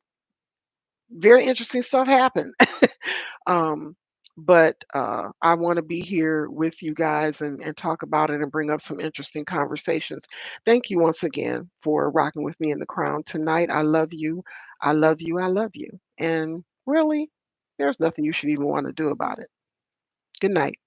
very interesting stuff happen. Um, but I want to be here with you guys and talk about it and bring up some interesting conversations. Thank you once again for rocking with me in the crown tonight. I love you. I love you. I love you. And really, there's nothing you should even want to do about it. Good night.